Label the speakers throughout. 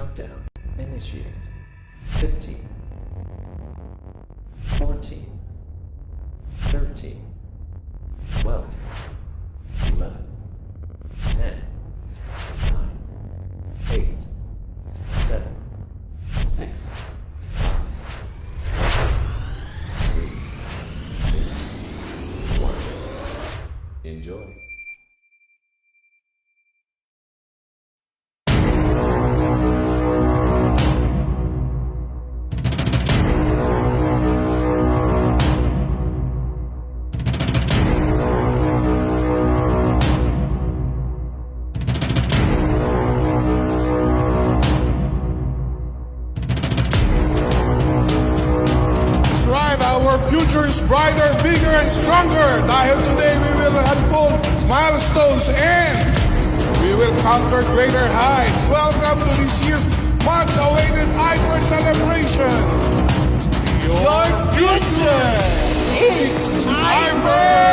Speaker 1: Countdown initiated. 15, 14, 13, 12, 11, 10, 9, 8, 7, 6, 5, 3, 2, 1. Enjoy.
Speaker 2: Our future is brighter, bigger, and stronger. Dahil today we will unfold milestones and we will conquer greater heights. Welcome to this year's much-awaited I-FERN celebration. Your future is I-FERN!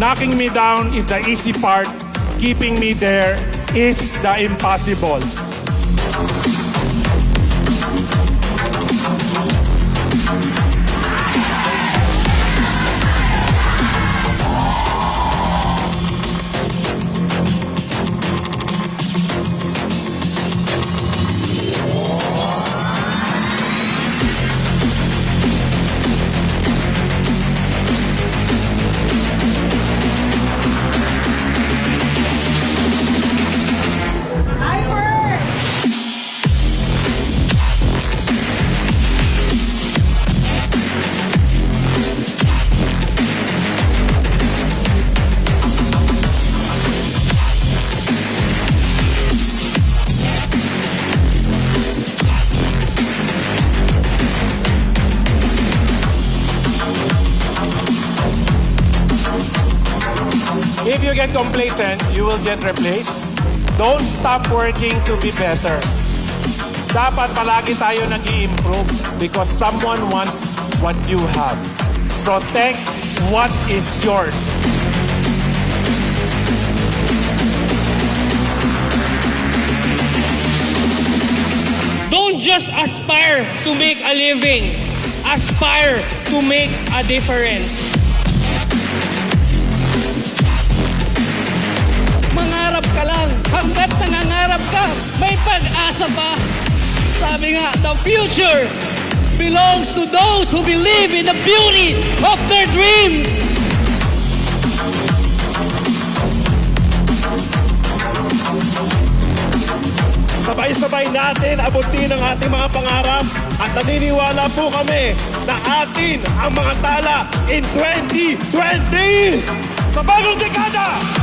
Speaker 3: Knocking me down is the easy part. Keeping me there is the impossible. If you get complacent, you will get replaced. Don't stop working to be better. Dapat palagi tayo nag-i-improve because someone wants what you have. Protect what is yours.
Speaker 4: Don't just aspire to make a living. Aspire to make a difference. Mangarap ka lang. Hanggat nangangarap ka, may pag-asa pa. Sabi nga, the future belongs to those who believe in the beauty of their dreams.
Speaker 3: Sabay-sabay natin abutin ang ating mga pangarap at naniniwala po kami na atin ang mga tala in 2020! Sa bagong dekada!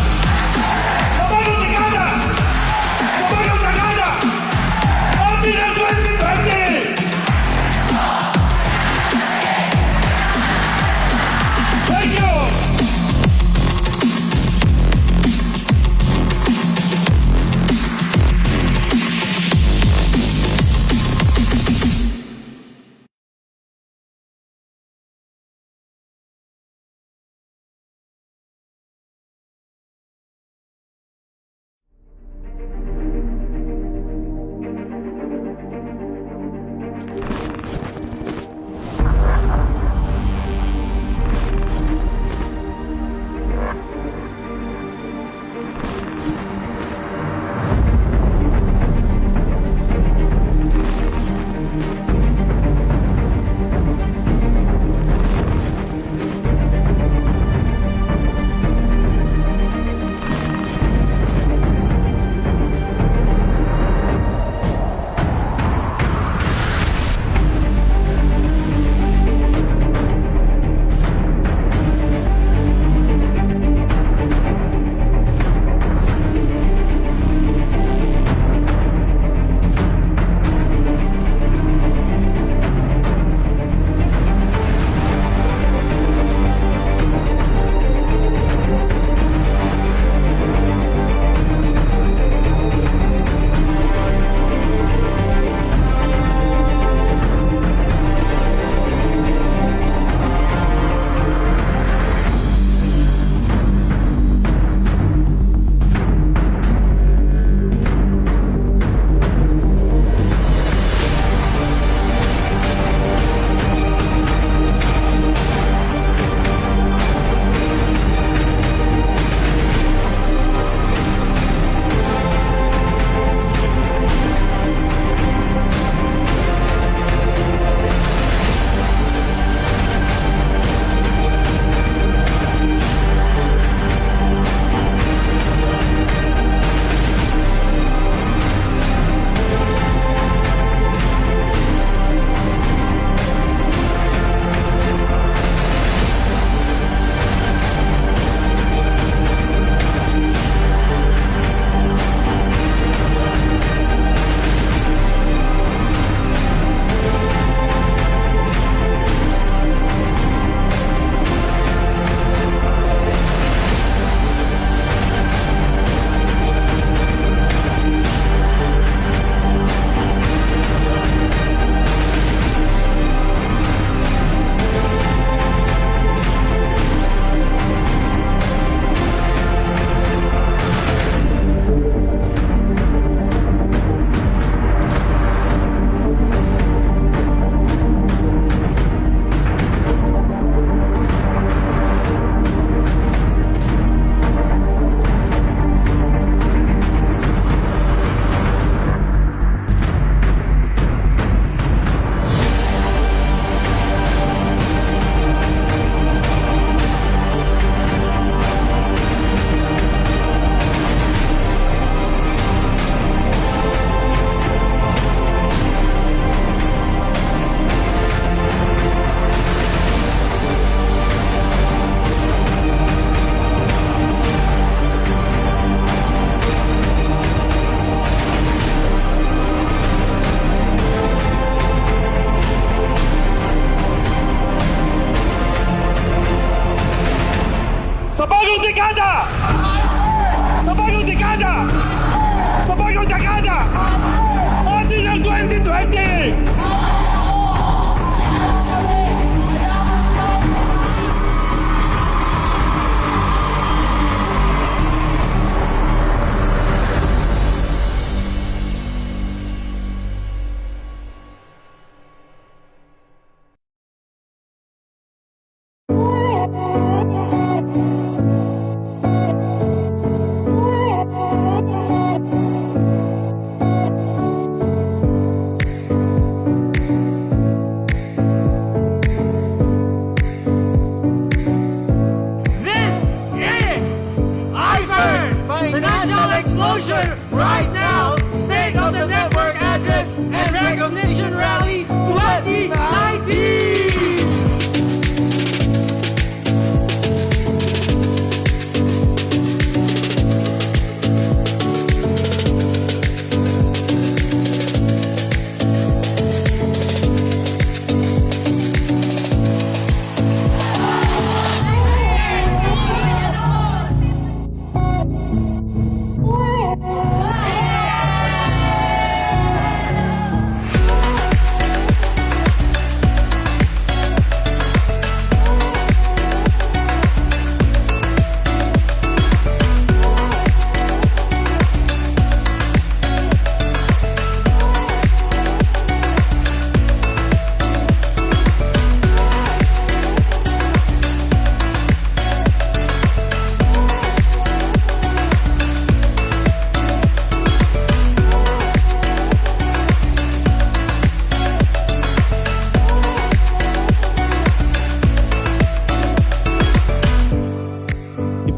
Speaker 5: exposure right now. State of the network address and recognition rally 2019.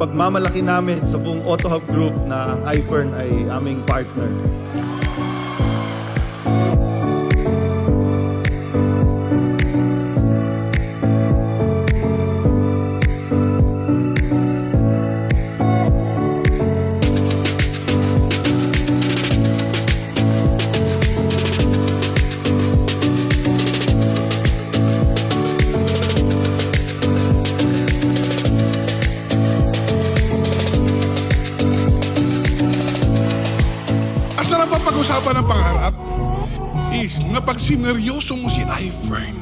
Speaker 6: Ipagmamalaki namin sa buong Auto Hub Group na ang I-FERN ay aming partner.
Speaker 2: Pag-usapan ng pangarap is nga pag sineryoso mo si I-FERN,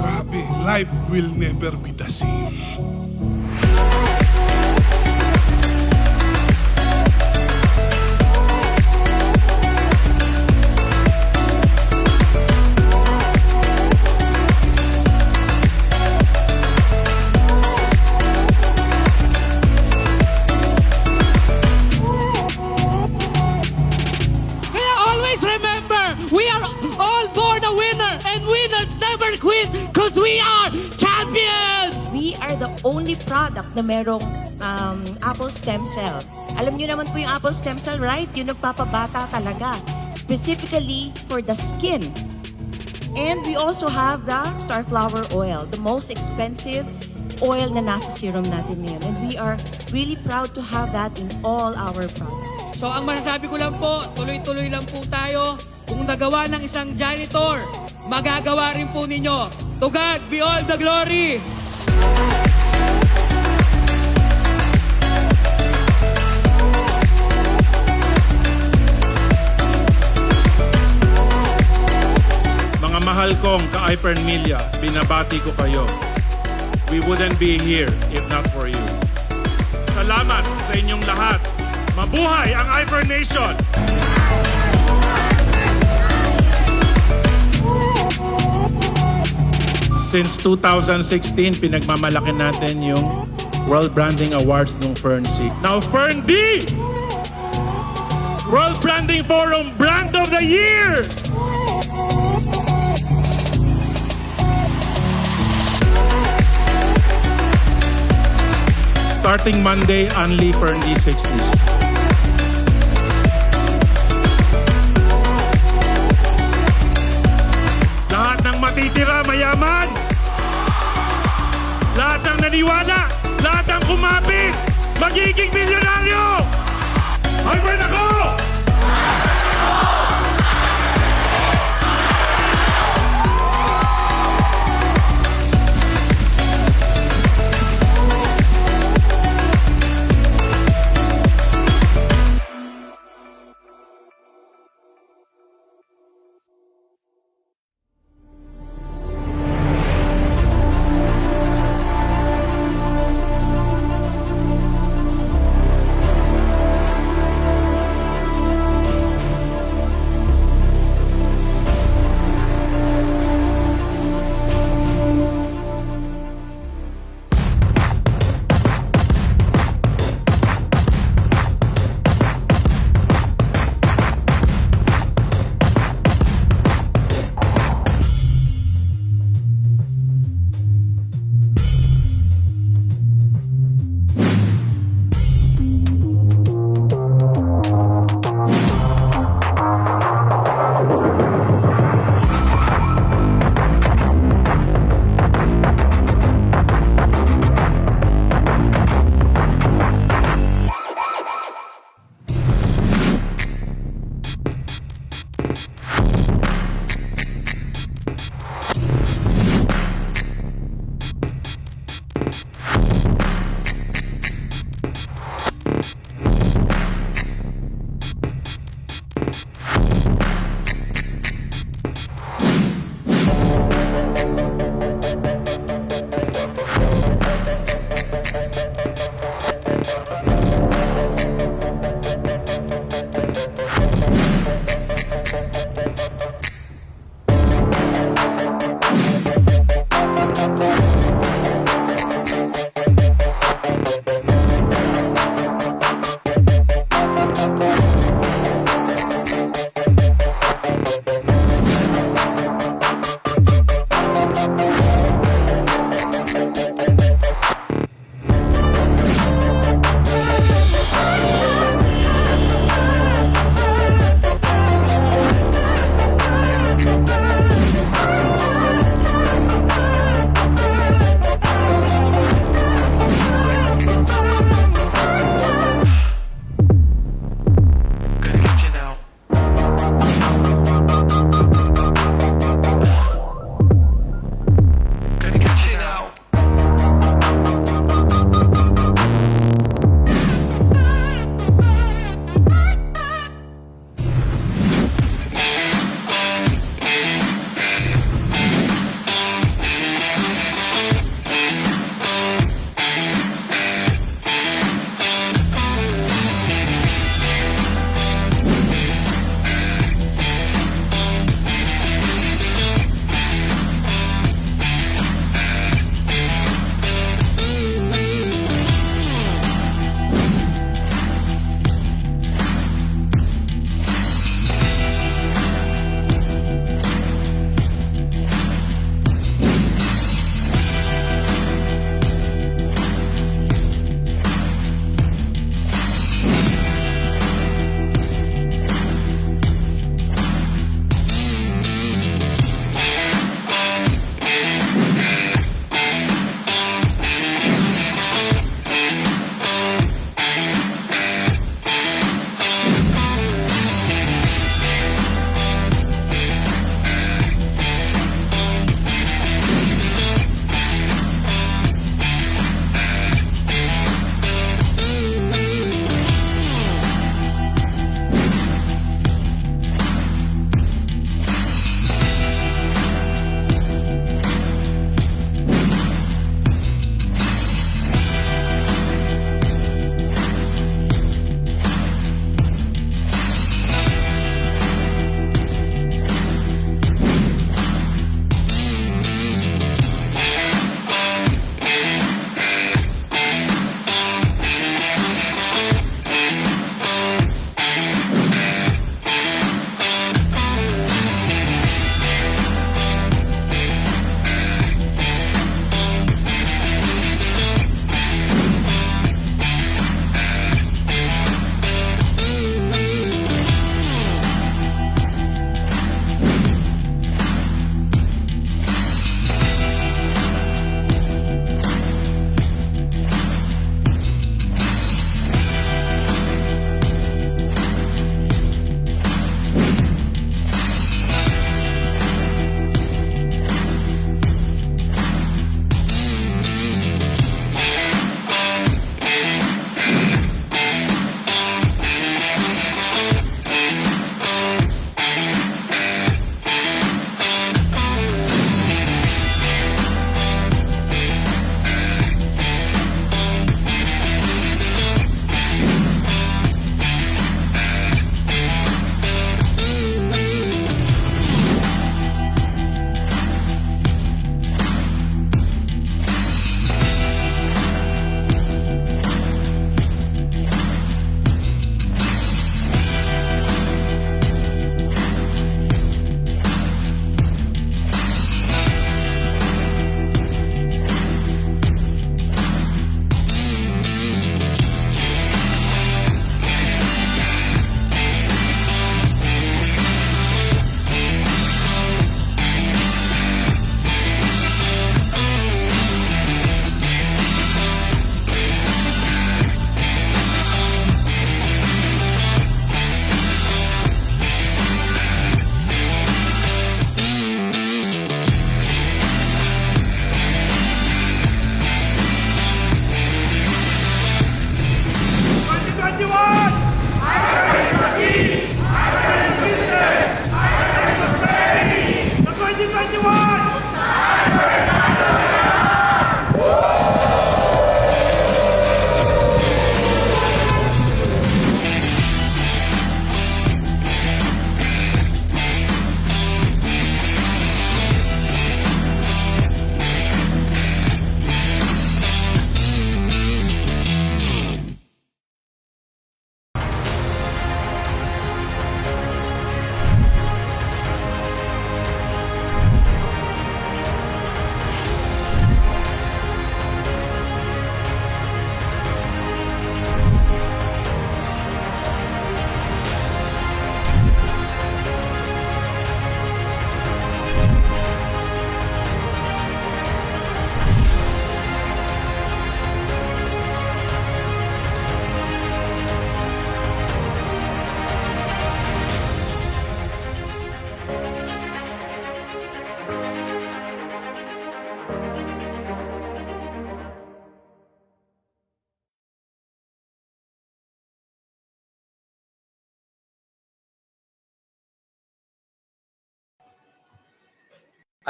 Speaker 2: grabe, life will never be the same.
Speaker 4: We are champions!
Speaker 7: We are the only product na merong apple stem cell. Alam niyo naman po yung apple stem cell, right? Yung nagpapabata talaga. Specifically for the skin. And we also have the star flower oil, the most expensive oil na nasa serum natin ngayon. And we are really proud to have that in all our products.
Speaker 5: So ang masasabi ko lang po, tuloy-tuloy lang po tayo. Kung nagawa ng isang janitor, magagawa rin po ninyo. To God be all the glory!
Speaker 3: Mga mahal kong ka-I-FERN Milya, binabati ko kayo. We wouldn't be here if not for you. Salamat sa inyong lahat. Mabuhay ang I-FERN Nation! Since 2016, pinagmamalaki natin yung World Branding Awards ng FERN-C. Now, FERN-B! World Branding Forum Brand of the Year! Starting Monday, only FERN-D 60s. Lahat ng matitira mayaman, lahat ng naniwala, lahat ng kumapit, magiging milyonaryo! I-FERN ako!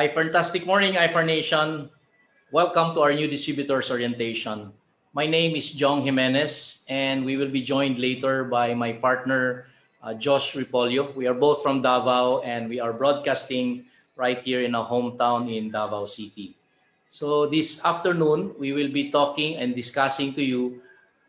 Speaker 8: Fantastic morning, I-FERN Nation. Welcome to our new Distributors Orientation. My name is Jimenez, and we will be joined later by my partner, Repollo. We are both from Davao, and we are broadcasting right here in our hometown in Davao City. So this afternoon, we will be talking and discussing to you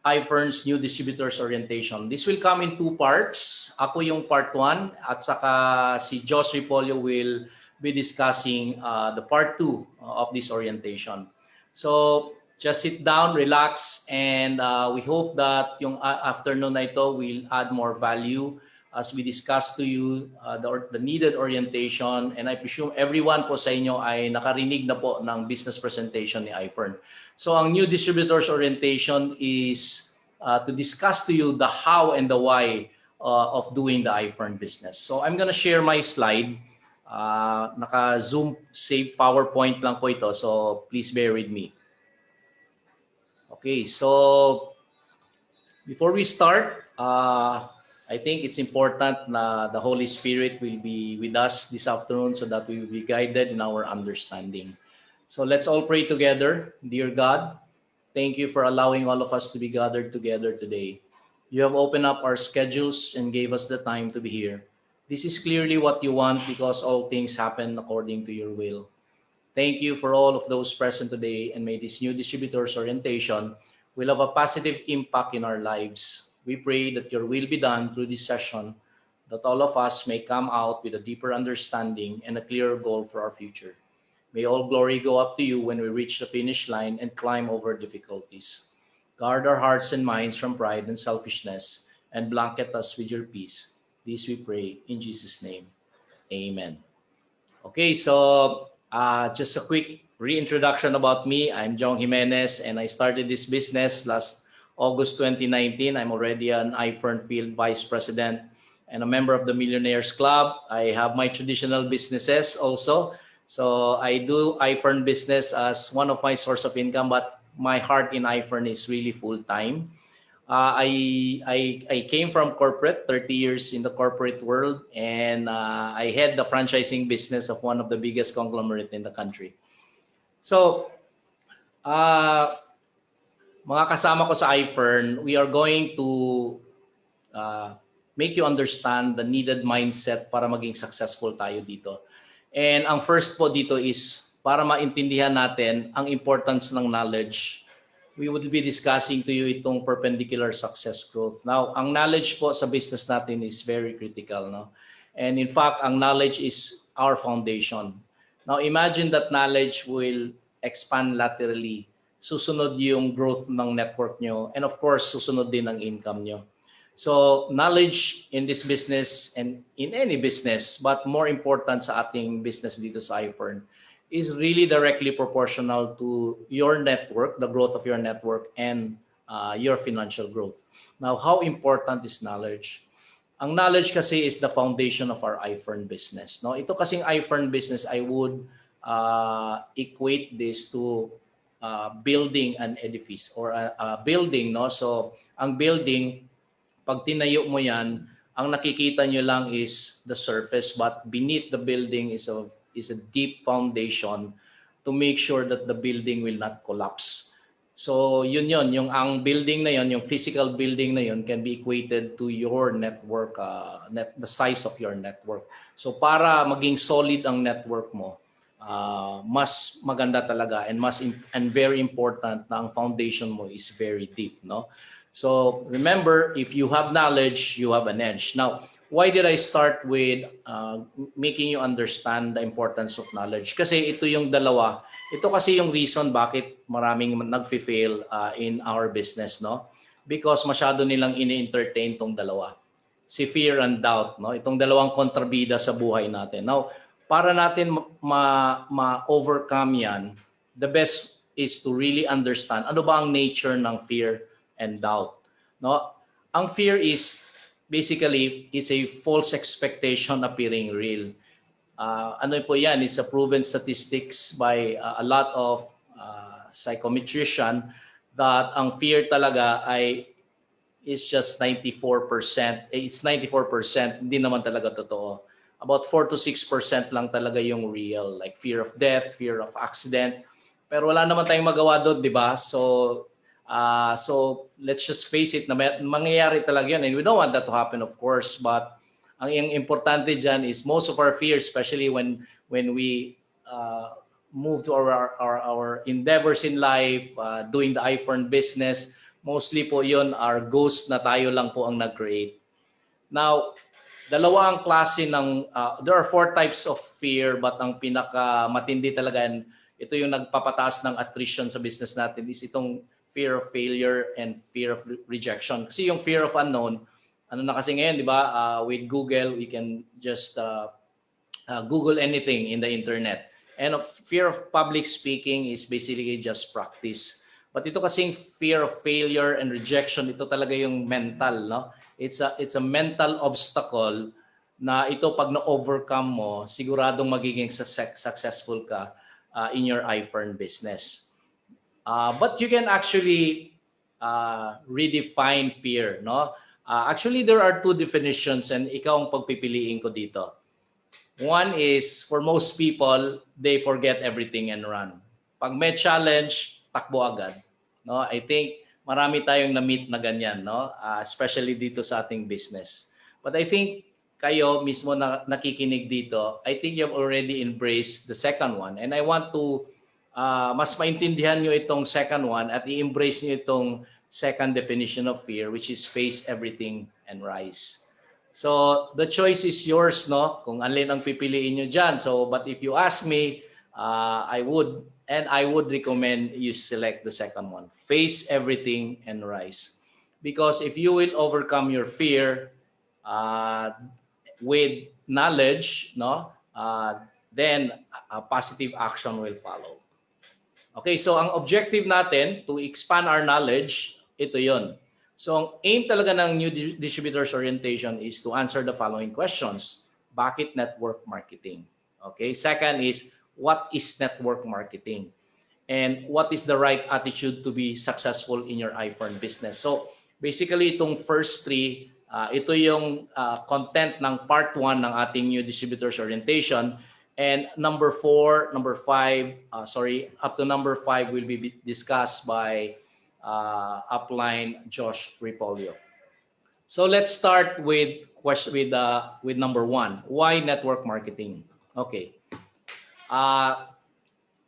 Speaker 8: I-FERN's new Distributors Orientation. This will come in two parts. Ako yung part 1 at saka si Repollo will be discussing the part 2 of this orientation. So just sit down, relax, and we hope that yung afternoon na ito will add more value as we discuss to you the needed orientation. And I presume everyone po sa inyo ay nakarinig na po ng business presentation ni I-FERN. So ang new Distributors Orientation is to discuss to you the how and the why of doing the I-FERN business. So I'm gonna share my slide. Naka-zoom save PowerPoint lang po ito, so please bear with me. Okay, so before we start, I think it's important na the Holy Spirit will be with us this afternoon so that we will be guided in our understanding. So let's all pray together. Dear God, thank you for allowing all of us to be gathered together today. You have opened up our schedules and gave us the time to be here. This is clearly what you want because all things happen according to your will. Thank you for all of those present today, and may this new Distributors Orientation will have a positive impact in our lives. We pray that your will be done through this session, that all of us may come out with a deeper understanding and a clearer goal for our future. May all glory go up to you when we reach the finish line and climb over difficulties. Guard our hearts and minds from pride and selfishness, and blanket us with your peace. This we pray in Jesus' name. Amen. Okay, so just a quick reintroduction about me. I'm Jimenez, and I started this business last August 2019. I'm already an I-FERN Field Vice President and a member of the Millionaires Club. I have my traditional businesses also. So I do I-FERN business as one of my source of income, but my heart in I-FERN is really full-time. I came from corporate, 30 years in the corporate world, and I had the franchising business of one of the biggest conglomerate in the country. So, mga kasama ko sa I-FERN, we are going to make you understand the needed mindset para maging successful tayo dito. And ang first po dito is para maintindihan natin ang importance ng knowledge. We would be discussing to you itong perpendicular success growth. Now, ang knowledge po sa business natin is very critical, no? And in fact, ang knowledge is our foundation. Now, imagine that knowledge will expand laterally. Susunod yung growth ng network nyo. And of course, susunod din ang income nyo. So, knowledge in this business and in any business, but more important sa ating business dito sa I-FERN, is really directly proportional to your network, the growth of your network, and your financial growth. Now, how important is knowledge? Ang knowledge kasi is the foundation of our I-FERN business. No? Ito kasing I-FERN business, I would equate this to building an edifice or a building. No? So, ang building, pag tinayo mo yan, ang nakikita nyo lang is the surface, but beneath the building is a deep foundation to make sure that the building will not collapse. So yun yung ang building na yun, yung physical building na yun can be equated to your network, the size of your network. So para maging solid ang network mo, mas maganda talaga and very important na ang foundation mo is very deep, no? So remember, if you have knowledge, you have an edge. Now, why did I start with making you understand the importance of knowledge? Kasi ito yung dalawa. Ito kasi yung reason bakit maraming nag-fail in our business, no? Because masyado nilang ini-entertain tong dalawa. Si fear and doubt, no? Itong dalawang kontrabida sa buhay natin. Now, para natin ma-overcome yan, the best is to really understand ano ba ang nature ng fear and doubt, no? Ang fear is basically, it's a false expectation appearing real. Ano po yan? It's a proven statistics by a lot of psychometrician that ang fear talaga is just 94%. It's 94%. Hindi naman talaga totoo. about 4 to 6% lang talaga yung real, like fear of death, fear of accident. Pero wala naman tayong magawa doon, di ba? So let's just face it na mangyayari talaga yun. And we don't want that to happen, of course. But ang importante dyan is most of our fears, especially when we move to our endeavors in life, doing the I-FERN business, mostly po yun are ghosts na tayo lang po ang nag-create. Now, dalawa ang klase ng, there are 4 types of fear, but ang pinaka-matindi talaga, and ito yung nagpapataas ng attrition sa business natin, is itong fear of failure and fear of rejection. Kasi yung fear of unknown, ano na kasi ngayon, di ba? With Google, we can just Google anything in the internet. And fear of public speaking is basically just practice. But ito kasing fear of failure and rejection, ito talaga yung mental, no? It's a mental obstacle na ito pag na-overcome mo, siguradong magiging successful ka in your I-FERN business. But you can actually redefine fear, no? Actually, there are 2 definitions, and ikaw ang pagpipiliin ko dito. One is, for most people, they forget everything and run. Pag may challenge, takbo agad. No? I think marami tayong na-meet na ganyan, no? Especially dito sa ating business. But I think kayo mismo na nakikinig dito, I think you've already embraced the second one. And I want to mas maintindihan nyo itong second one at i-embrace nyo itong second definition of fear, which is face everything and rise. So the choice is yours, no? Kung alin ang pipiliin nyo dyan. So, but if you ask me, I would recommend you select the second one. Face everything and rise. Because if you will overcome your fear with knowledge, no? Then a positive action will follow. Okay, so ang objective natin to expand our knowledge, ito yon. So ang aim talaga ng new Distributors Orientation is to answer the following questions. Bakit network marketing? Okay, second is, what is network marketing? And what is the right attitude to be successful in your I-FERN business? So basically itong first 3, ito yung content ng part 1 ng ating new Distributors Orientation. And number 4, number 5, up to number 5 will be discussed by upline Josh Repollo. So let's start with number 1. Why network marketing? Okay. I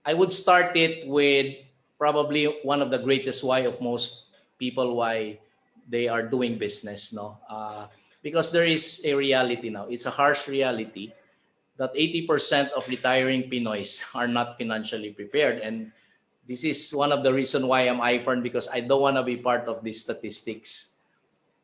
Speaker 8: would start it with probably one of the greatest why of most people why they are doing business, no? Because there is a reality now. It's a harsh reality that 80% of retiring Pinoys are not financially prepared. And this is one of the reasons why I'm I-FERN, because I don't want to be part of these statistics.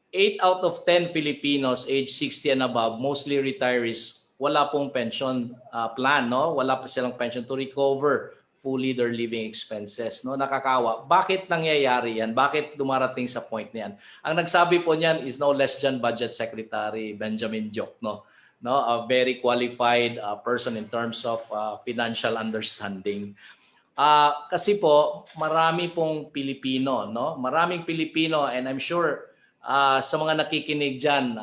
Speaker 8: 8 out of 10 Filipinos age 60 and above, mostly retirees, wala pong pension plan, no? Wala pa silang pension to recover fully their living expenses, no? Nakakawa. Bakit nangyayari yan? Bakit dumarating sa point niyan? Ang nagsabi po niyan is no less than Budget Secretary Benjamin Joc, no? A very qualified person in terms of financial understanding. Kasi po marami pong Pilipino, no? Maraming Pilipino, and I'm sure sa mga nakikinig diyan,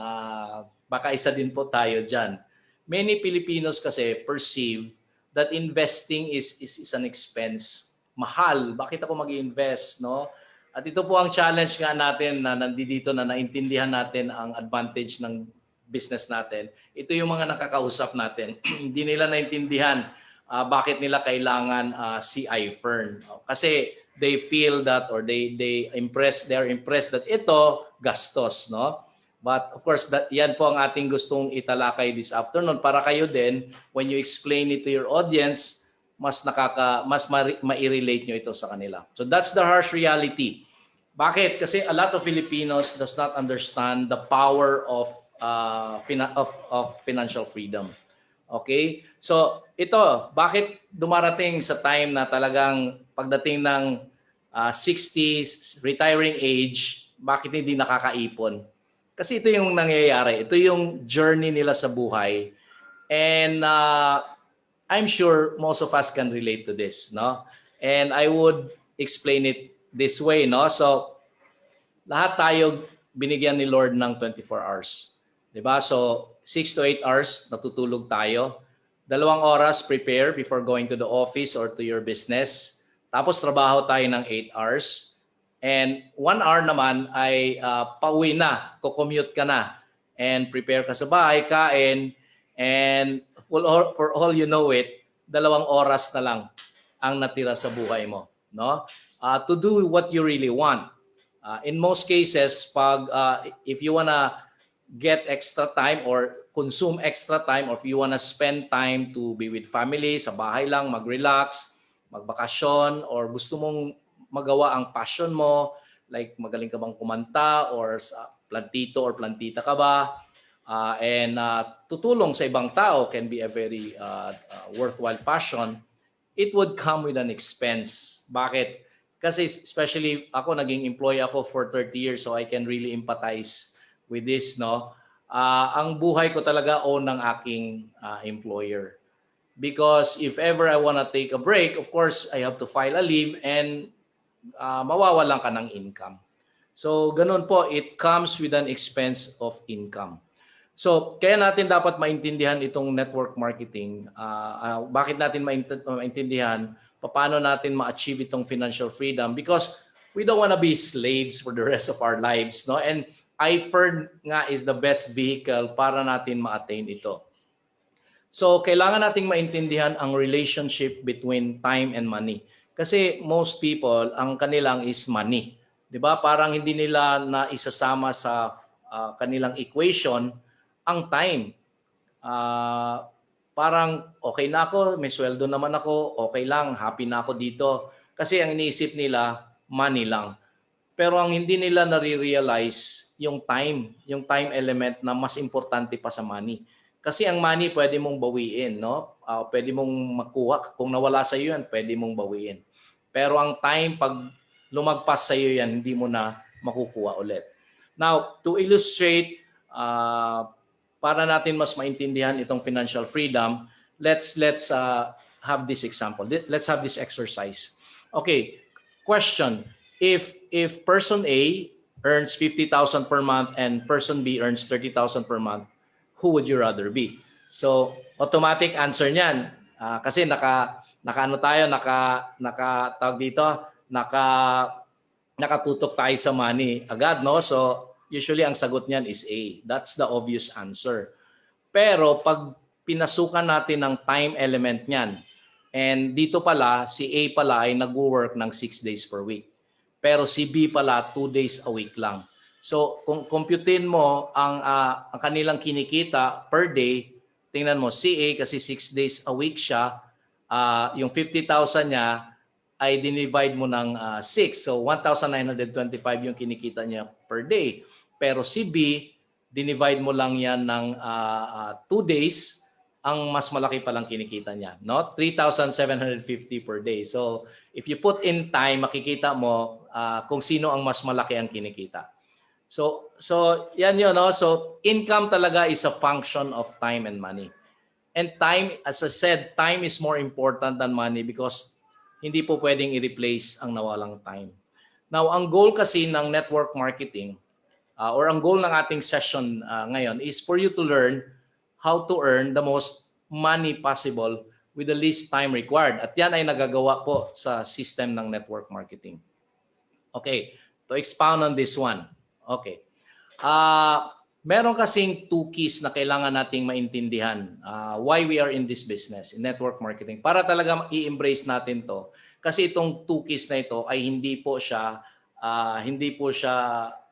Speaker 8: baka isa din po tayo diyan. Many Filipinos kasi perceive that investing is an expense. Mahal, bakit ako mag-invest, no? At ito po ang challenge nga natin na nandito na naintindihan natin ang advantage ng business natin. Ito yung mga nakakausap natin. Hindi nila naintindihan bakit nila kailangan si I-FERN. Kasi they feel that, or they're impressed that ito gastos, no? But of course, yan po ang ating gustong italakay this afternoon para kayo din, when you explain it to your audience, mas ma-relate nyo ito sa kanila. So that's the harsh reality. Bakit? Kasi a lot of Filipinos does not understand the power of financial freedom. Okay? So ito, bakit dumarating sa time na talagang pagdating ng 60s, retiring age, bakit hindi nakakaipon? Kasi ito yung nangyayari. Ito yung journey nila sa buhay. And I'm sure most of us can relate to this, no? And I would explain it this way, no? So lahat tayo binigyan ni Lord ng 24 hours. 'Di ba? So 6 to 8 hours natutulog tayo. 2 oras prepare before going to the office or to your business. Tapos trabaho tayo ng 8 hours. And 1 hour naman ay pauwi na, commute ka na. And prepare ka sa bahay, kain. And for all you know it, 2 oras na lang ang natira sa buhay mo. No? To do what you really want. In most cases, if you wanna get extra time or consume extra time, or if you wanna spend time to be with family, sa bahay lang, mag-relax, magbakasyon, or gusto mong magawa ang passion mo, like magaling ka bang kumanta, or plantito or plantita ka ba, and tutulong sa ibang tao can be a very worthwhile passion, it would come with an expense. Bakit? Kasi especially ako, naging employee ako for 30 years, so I can really empathize with this, no? Ang buhay ko talaga own ng aking employer. Because if ever I want to take a break, of course, I have to file a leave and mawawalan ka ng income. So, ganun po, it comes with an expense of income. So, kaya natin dapat maintindihan itong network marketing. Bakit natin maintindihan? Paano natin ma-achieve itong financial freedom? Because we don't want to be slaves for the rest of our lives, no? And I-FERN nga is the best vehicle para natin ma-attain ito. So, kailangan nating maintindihan ang relationship between time and money. Kasi most people, ang kanilang is money. 'Di ba? Parang hindi nila na isasama sa kanilang equation ang time. Parang okay na ako, may sweldo naman ako, okay lang, happy na ako dito. Kasi ang iniisip nila, money lang. Pero ang hindi nila nare-realize yung time element na mas importante pa sa money. Kasi ang money pwede mong bawiin, no? Pwede mong makuha. Kung nawala sa iyo yan, pwede mong bawiin. Pero ang time, pag lumagpas sa iyo yan, hindi mo na makukuha ulit. Now, to illustrate, para natin mas maintindihan itong financial freedom, let's have this example. Let's have this exercise. Okay, question. If person A earns 50,000 per month and person B earns 30,000 per month, who would you rather be? So, automatic answer niyan. Kasi nakatutok tayo sa money agad, no? So, usually ang sagot niyan is A. That's the obvious answer. Pero pag pinasukan natin ng time element niyan, and dito pala, si A pala ay nag-work ng 6 days per week. Pero si B pala, 2 days a week lang. So, kung computein mo ang kanilang kinikita per day, tingnan mo, si A kasi 6 days a week siya, yung 50,000 niya ay dinivide mo ng 6. So, 1,925 yung kinikita niya per day. Pero si B, dinivide mo lang yan ng 2 days, ang mas malaki pa lang kinikita niya, no? 3,750 per day. So, if you put in time, makikita mo kung sino ang mas malaki ang kinikita. So yan yun, no? So, income talaga is a function of time and money. And time, as I said, time is more important than money because hindi po pwedeng i-replace ang nawalang time. Now, ang goal kasi ng network marketing, or ang goal ng ating session ngayon is for you to learn how to earn the most money possible with the least time required. At yan ay nagagawa po sa system ng network marketing. Okay, to expound on this one. Okay. Meron kasing 2 keys na kailangan nating maintindihan why we are in this business, in network marketing. Para talaga i-embrace natin to. Kasi itong 2 keys na ito ay hindi po siya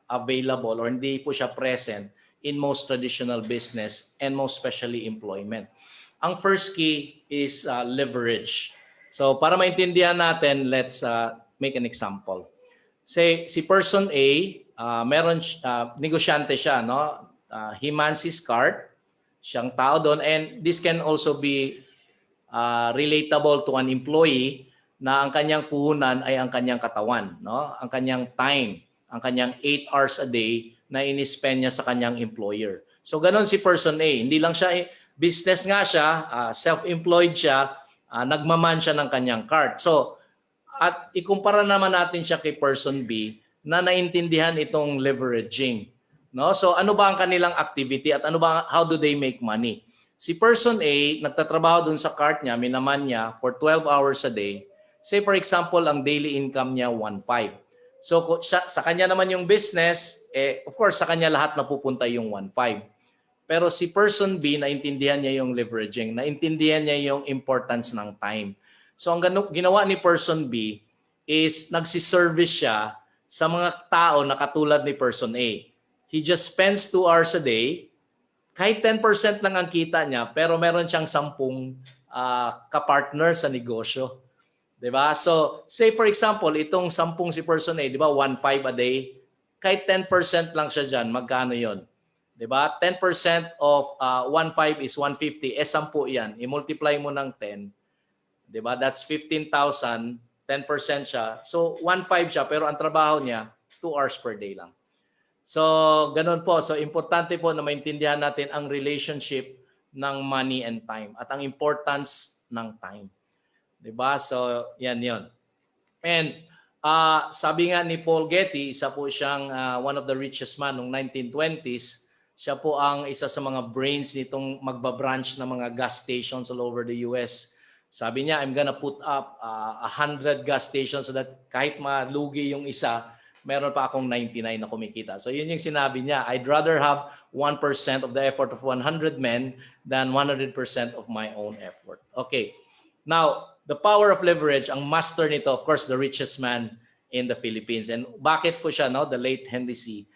Speaker 8: available or hindi po siya present in most traditional business and most especially employment. Ang first key is leverage. So para maintindihan natin, let's make an example. Say si person A, negosyante siya, no? He mans his cart, siyang tao doon, and this can also be relatable to an employee na ang kanyang puhunan ay ang kanyang katawan, no? Ang kanyang time, ang kanyang 8 hours a day na in-spend niya sa kanyang employer. So ganon si person A, hindi lang siya business nga siya, self-employed siya, nagmaman siya ng kanyang cart. So at ikumpara naman natin siya kay person B na naintindihan itong leveraging. No? So ano ba ang kanilang activity at how do they make money? Si person A, nagtatrabaho dun sa cart niya, minaman niya for 12 hours a day. Say for example, ang daily income niya 1.5. So sa kanya naman yung business, of course sa kanya lahat napupunta yung 1.5. Pero si person B, naintindihan niya yung leveraging, naintindihan niya yung importance ng time. So ang ginawa ni person B is nagsiservice siya sa mga tao na katulad ni person A. He just spends 2 hours a day, kahit 10% lang ang kita niya, pero meron siyang 10 kapartner sa negosyo. 'Di ba? So, say for example, itong 10 si person A, 'di ba, 1.5 a day, kahit 10% lang siya diyan, magkano 'yon? 'Di ba? 10% of 1.5 is 150. 10 'yan. I-multiply mo ng 10. 'Di ba? That's 15,000. 10% siya. So, 1.5 siya, pero ang trabaho niya, 2 hours per day lang. So, ganun po. So, importante po na maintindihan natin ang relationship ng money and time at ang importance ng time. 'Di ba? So, yan 'yon. And sabi nga ni Paul Getty, isa po siyang one of the richest man noong 1920s. Siya po ang isa sa mga brains nitong magbabranch ng mga gas stations all over the US. Sabi niya, I'm gonna put up 100 gas stations so that kahit malugi yung isa, meron pa akong 99 na kumikita. So yun yung sinabi niya, I'd rather have 1% of the effort of 100 men than 100% of my own effort. Okay. Now, the power of leverage, ang master nito, of course, the richest man in the Philippines. And bakit po siya, no, the late Henry C.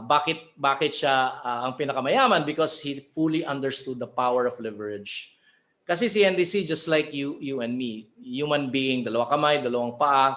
Speaker 8: Bakit siya ang pinakamayaman? Because he fully understood the power of leverage. Kasi si Henry C, just like you and me, human being, dalawa kamay, dalawang paa,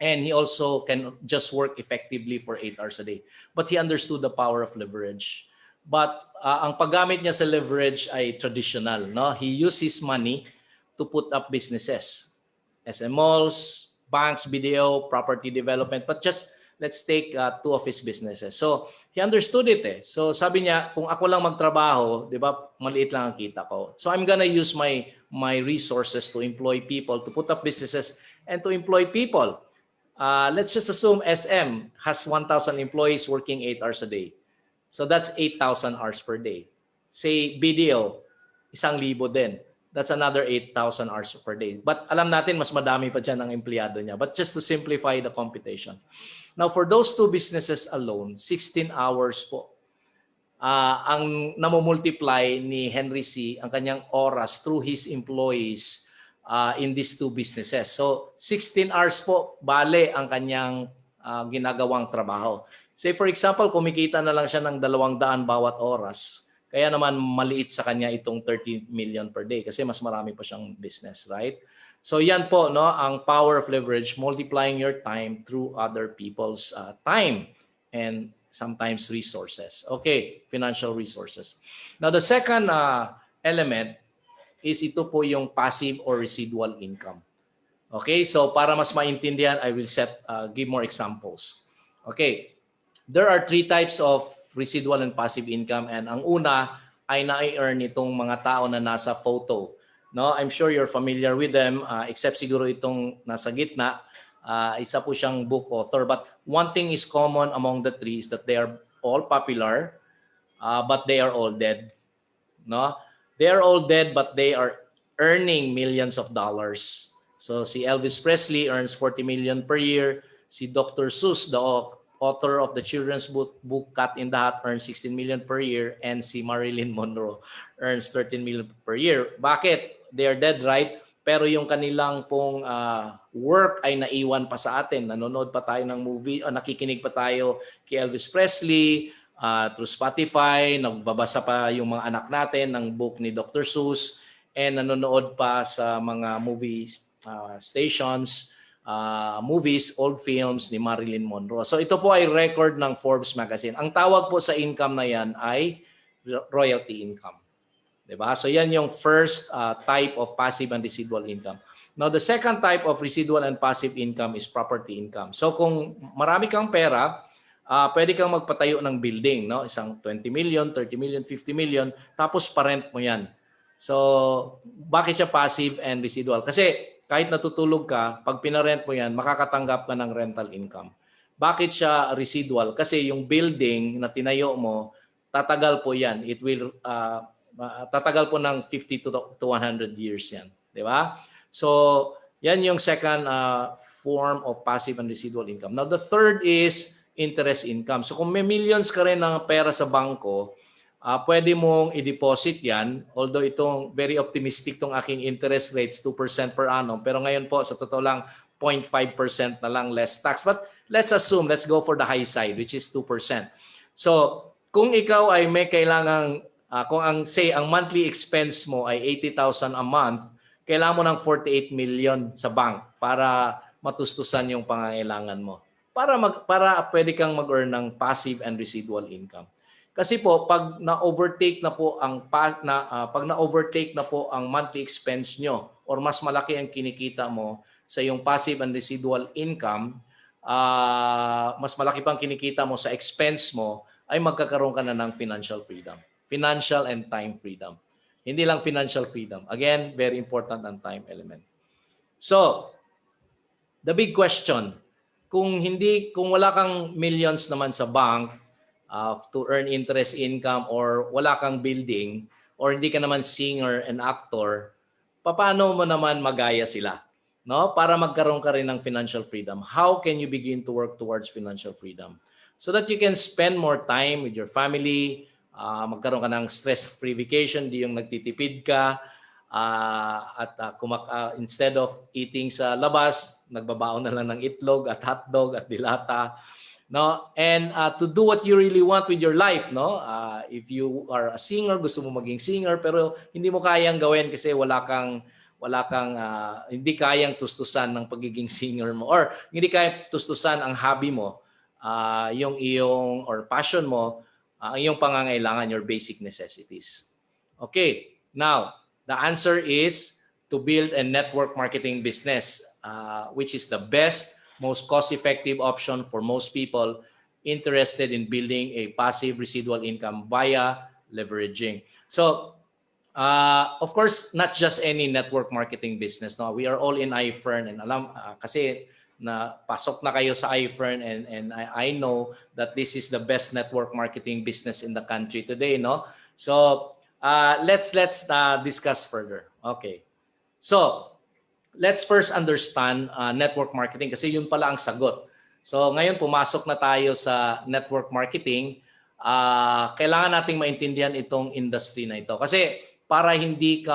Speaker 8: and he also can just work effectively for 8 hours a day. But he understood the power of leverage. But ang paggamit niya sa leverage ay traditional. No? He used his money to put up businesses. SM malls, banks, BDO, property development. But just let's take 2 of his businesses. So he understood it eh. So sabi niya, kung ako lang magtrabaho, di ba, maliit lang ang kita ko. So I'm gonna use my resources to employ people, to put up businesses, and to employ people. Let's just assume SM has 1,000 employees working 8 hours a day. So that's 8,000 hours per day. Say BDO, 1,000 din. That's another 8,000 hours per day. But alam natin, mas madami pa dyan ang empleyado niya. But just to simplify the computation. Now, for those 2 businesses alone, 16 hours po ang namumultiply ni Henry C. ang kanyang oras through his employees in these 2 businesses. So, 16 hours po, bale ang kanyang ginagawang trabaho. Say, for example, kumikita na lang siya ng 200 bawat oras. Kaya naman maliit sa kanya itong 30 million per day kasi mas marami pa siyang business, right? So yan po, no, ang power of leverage, multiplying your time through other people's time and sometimes resources. Okay, financial resources. Now the second element is ito po yung passive or residual income. Okay, so para mas maintindihan, I will give more examples. Okay, there are 3 types of residual and passive income, and ang una ay na-earn itong mga tao na nasa photo. No, I'm sure you're familiar with them, except siguro itong nasa gitna, isa po siyang book author. But one thing is common among the 3 is that they are all popular, but they are all dead. No, they are all dead, but they are earning millions of dollars. So si Elvis Presley earns 40 million per year. Si Dr. Seuss, the author of the children's book Cat in the Hat, earns 16 million per year, and si Marilyn Monroe earns 13 million per year. Bakit? They are dead, right? Pero yung kanilang pong work ay naiwan pa sa atin. Nanonood pa tayo ng movie, nakikinig pa tayo kay Elvis Presley, through Spotify, nagbabasa pa yung mga anak natin ng book ni Dr. Seuss, and nanonood pa sa mga movie stations, movies, old films ni Marilyn Monroe. So ito po ay record ng Forbes magazine. Ang tawag po sa income na yan ay royalty income. Diba? So yan yung first type of passive and residual income. Now the second type of residual and passive income is property income. So kung marami kang pera, pwede kang magpatayo ng building, no? Isang 20 million, 30 million, 50 million, tapos pa-rent mo yan. So bakit siya passive and residual? Kasi kahit natutulog ka, pag pinarent mo yan, makakatanggap ka ng rental income. Bakit siya residual? Kasi yung building na tinayo mo, tatagal po yan. It will tatagal po ng 50 to 100 years yan. Di ba? So, yan yung second form of passive and residual income. Now, the third is interest income. So, kung may millions ka rin ng pera sa bangko, pwede mong i-deposit yan. Although itong very optimistic tong aking interest rates, 2% per annum. Pero ngayon po, sa totoo lang, 0.5% na lang less tax. But let's assume, let's go for the high side, which is 2%. So, kung ikaw ay may kailangang, kung ang monthly expense mo ay 80,000 a month, kailangan mo ng 48 million sa bank para matustusan yung pangangailangan mo. Para pwede kang mag-earn ng passive and residual income. Kasi po pag na-overtake na po ang monthly expense nyo or mas malaki ang kinikita mo sa yung passive and residual income, mas malaki pang kinikita mo sa expense mo, ay magkakaroon ka na ng financial freedom. Financial and time freedom. Hindi lang financial freedom. Again, very important ang time element. So, the big question, kung wala kang millions naman sa bank to earn interest income or wala kang building or hindi ka naman singer and actor, paano mo naman magaya sila? No? Para magkaroon ka rin ng financial freedom. How can you begin to work towards financial freedom? So that you can spend more time with your family, magkaroon ka ng stress-free vacation, di yung nagtitipid ka, instead of eating sa labas, nagbabaon na lang ng itlog at hotdog at dilata. No? And to do what you really want with your life. No? If you are a singer, gusto mo maging singer, pero hindi mo kayang gawin kasi hindi kayang tustusan ng pagiging singer mo or hindi kayang tustusan ang hobby mo, yung iyong or passion mo, ang iyong pangangailangan, your basic necessities. Okay, now, the answer is to build a network marketing business, which is the best, most cost-effective option for most people interested in building a passive residual income via leveraging. So, of course, not just any network marketing business. No, we are all in I-FERN and kasi na pasok na kayo sa I-FERN and I know that this is the best network marketing business in the country today. No, so let's discuss further. Okay, so let's first understand network marketing kasi yun pala ang sagot. So ngayon pumasok na tayo sa network marketing. Kailangan nating maintindihan itong industry na ito kasi para hindi ka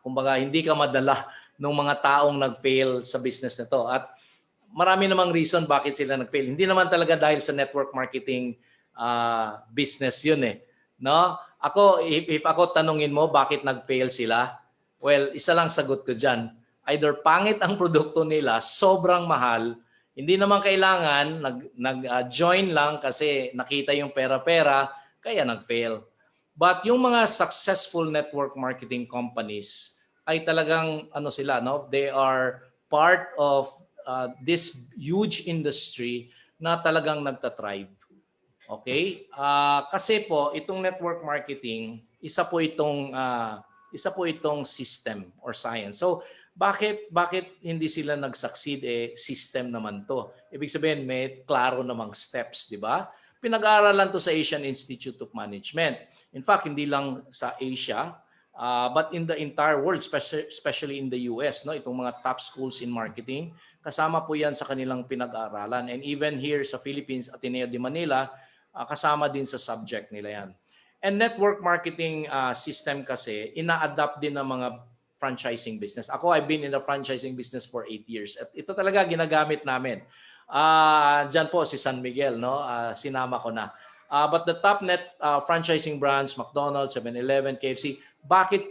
Speaker 8: kumbaga hindi ka madala ng mga taong nag-fail sa business na to. At marami namang reason bakit sila nag-fail. Hindi naman talaga dahil sa network marketing business yun eh. No? Ako, if ako tanungin mo bakit nag-fail sila, well, isa lang sagot ko dyan. Either pangit ang produkto nila, sobrang mahal, hindi naman kailangan, nag-join lang kasi nakita yung pera-pera, kaya nag-fail. But yung mga successful network marketing companies, ay talagang sila, no? They are part of this huge industry na talagang nagtatrive. Okay? Kasi po itong network marketing, isa po itong system or science. So bakit hindi sila nag-succeed system naman to. Ibig sabihin may klaro namang steps, di ba? Pinag-aaralan to sa Asian Institute of Management. In fact, hindi lang sa Asia, but in the entire world, especially in the US, no, itong mga top schools in marketing, kasama po yan sa kanilang pinag-aaralan. And even here sa Philippines, Ateneo de Manila, kasama din sa subject nila yan. And network marketing system kasi, ina-adapt din ng mga franchising business. Ako, I've been in the franchising business for 8 years. At ito talaga ginagamit namin. Diyan po si San Miguel, no? Sinama ko na. But the top franchising brands, McDonald's, 7-Eleven, KFC, bakit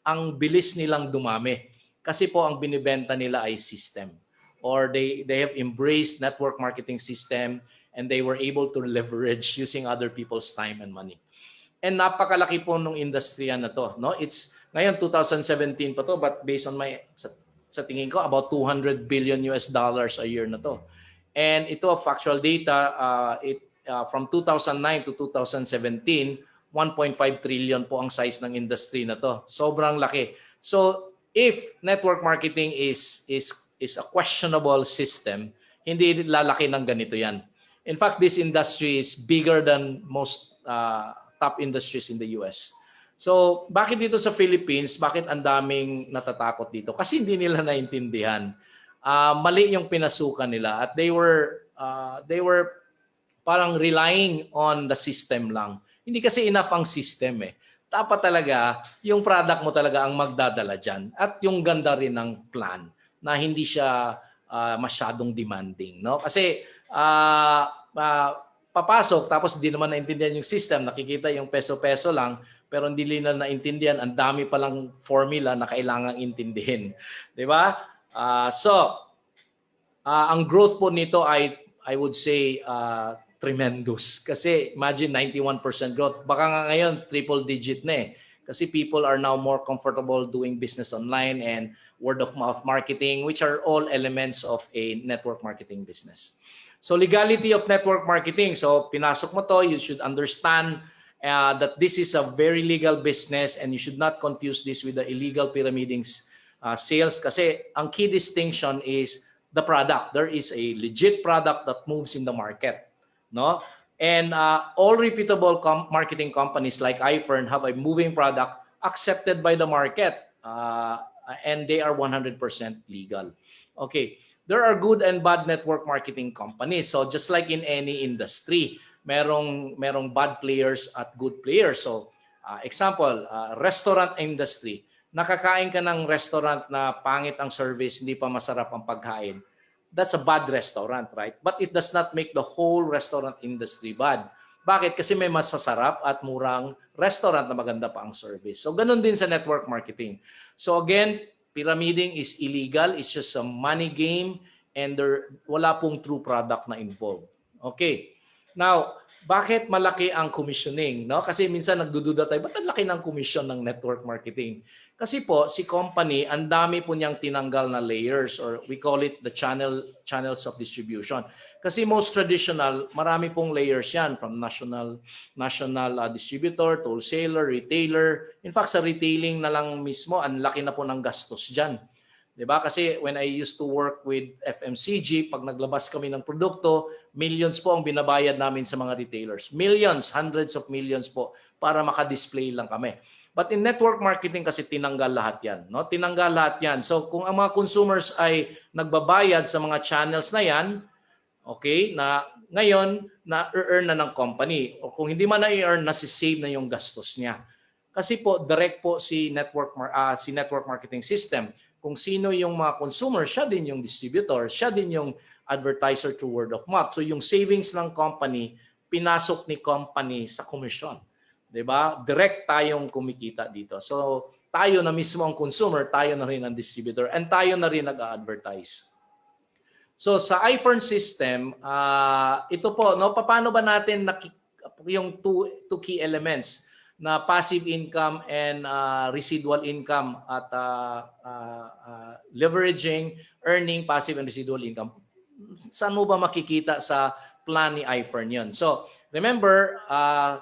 Speaker 8: ang bilis nilang dumami? Kasi po ang binibenta nila ay system. Or they have embraced network marketing system and they were able to leverage using other people's time and money. And napakalaki po nung industriya na to, no? It's ngayon 2017 pa to, but based on sa tingin ko about $200 billion a year na to. And ito factual data, from 2009 to 2017, 1.5 trillion po ang size ng industry na to. Sobrang laki. So if network marketing is a questionable system, hindi lalaki ng ganito yan. In fact, this industry is bigger than most top industries in the US. So, bakit dito sa Philippines, bakit ang daming natatakot dito? Kasi hindi nila naintindihan. Mali yung pinasukan nila at they were parang relying on the system lang. Hindi kasi enough ang system eh. Dapat talaga, yung product mo talaga ang magdadala dyan. At yung ganda rin ng plan na hindi siya masyadong demanding. No? Kasi papasok tapos hindi naman naintindihan yung system. Nakikita yung peso-peso lang pero hindi nila naintindihan. Ang dami palang formula na kailangang intindihin. Diba? Ang growth po nito ay, I would say, tremendous. Kasi imagine 91% growth. Baka nga ngayon triple digit na eh. Kasi people are now more comfortable doing business online and word of mouth marketing, which are all elements of a network marketing business. So legality of network marketing. So pinasok mo to, you should understand that this is a very legal business and you should not confuse this with the illegal pyramiding sales. Kasi ang key distinction is the product. There is a legit product that moves in the market. No? And all reputable marketing companies like I-FERN have a moving product accepted by the market and they are 100% legal. Okay, there are good and bad network marketing companies. So just like in any industry, merong bad players at good players. So example, restaurant industry. Nakakain ka ng restaurant na pangit ang service, hindi pa masarap ang pagkain. That's a bad restaurant, right? But it does not make the whole restaurant industry bad. Bakit? Kasi may masasarap at murang restaurant na maganda pa ang service. So ganun din sa network marketing. So again, pyramiding is illegal. It's just a money game and wala pong true product na involved. Okay. Now, bakit malaki ang commissioning? No? Kasi minsan nagdududa tayo, ba't ang laki ng commission ng network marketing? Kasi po, si company, ang dami po niyang tinanggal na layers or we call it the channels of distribution. Kasi most traditional, marami pong layers yan from national distributor, wholesaler, retailer. In fact, sa retailing na lang mismo, ang laki na po ng gastos dyan. Diba? Kasi when I used to work with FMCG, pag naglabas kami ng produkto, millions po ang binabayad namin sa mga retailers. Millions, hundreds of millions po para maka-display lang kami. But in network marketing kasi tinanggal lahat yan. No? Tinanggal lahat yan. So kung ang mga consumers ay nagbabayad sa mga channels na yan, okay, na ngayon na-earn na ng company. O kung hindi man na-earn, nasi-save na yung gastos niya. Kasi po, direct po si network marketing system. Kung sino yung mga consumer, siya din yung distributor, siya din yung advertiser through word of mouth. So yung savings ng company, pinasok ni company sa commission. Diba? Direct tayong kumikita dito. So tayo na mismo ang consumer, tayo na rin ang distributor, and tayo na rin nag-advertise. So sa I-FERN system, ito po, no, paano ba natin yung two key elements na passive income and residual income at leveraging, earning, passive and residual income. Saan mo ba makikita sa plan ni I-FERN yun? So remember,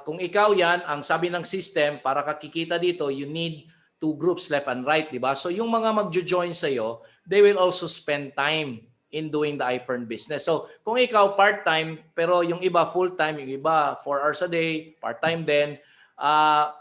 Speaker 8: kung ikaw yan, ang sabi ng system, para kakikita dito, you need two groups, left and right, di ba? So yung mga magjo-join sa'yo, they will also spend time in doing the I-FERN business. So kung ikaw part-time, pero yung iba full-time, yung iba 4 hours a day, part-time din,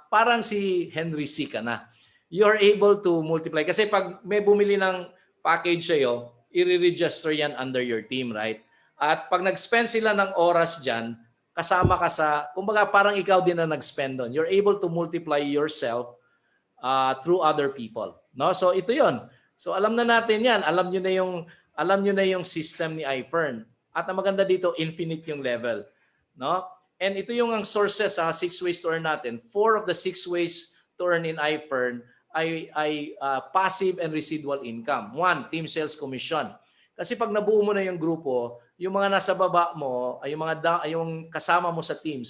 Speaker 8: parang si Henry C. ka na. You're able to multiply. Kasi pag may bumili ng package sa'yo, i-register yan under your team, right? At pag nag-spend sila ng oras dyan, kasama ka sa, kumbaga parang ikaw din na nag-spend doon. You're able to multiply yourself through other people. No? So ito yon. So alam na natin yan. Alam nyo na yung system ni I-FERN. At ang maganda dito, infinite yung level. No? And ito yung ang sources, 6 ways to earn natin. 4 of the 6 ways to earn in I-FERN ay passive and residual income. 1, team sales commission. Kasi pag nabuo mo na yung grupo, yung mga nasa baba mo, ay yung kasama mo sa team,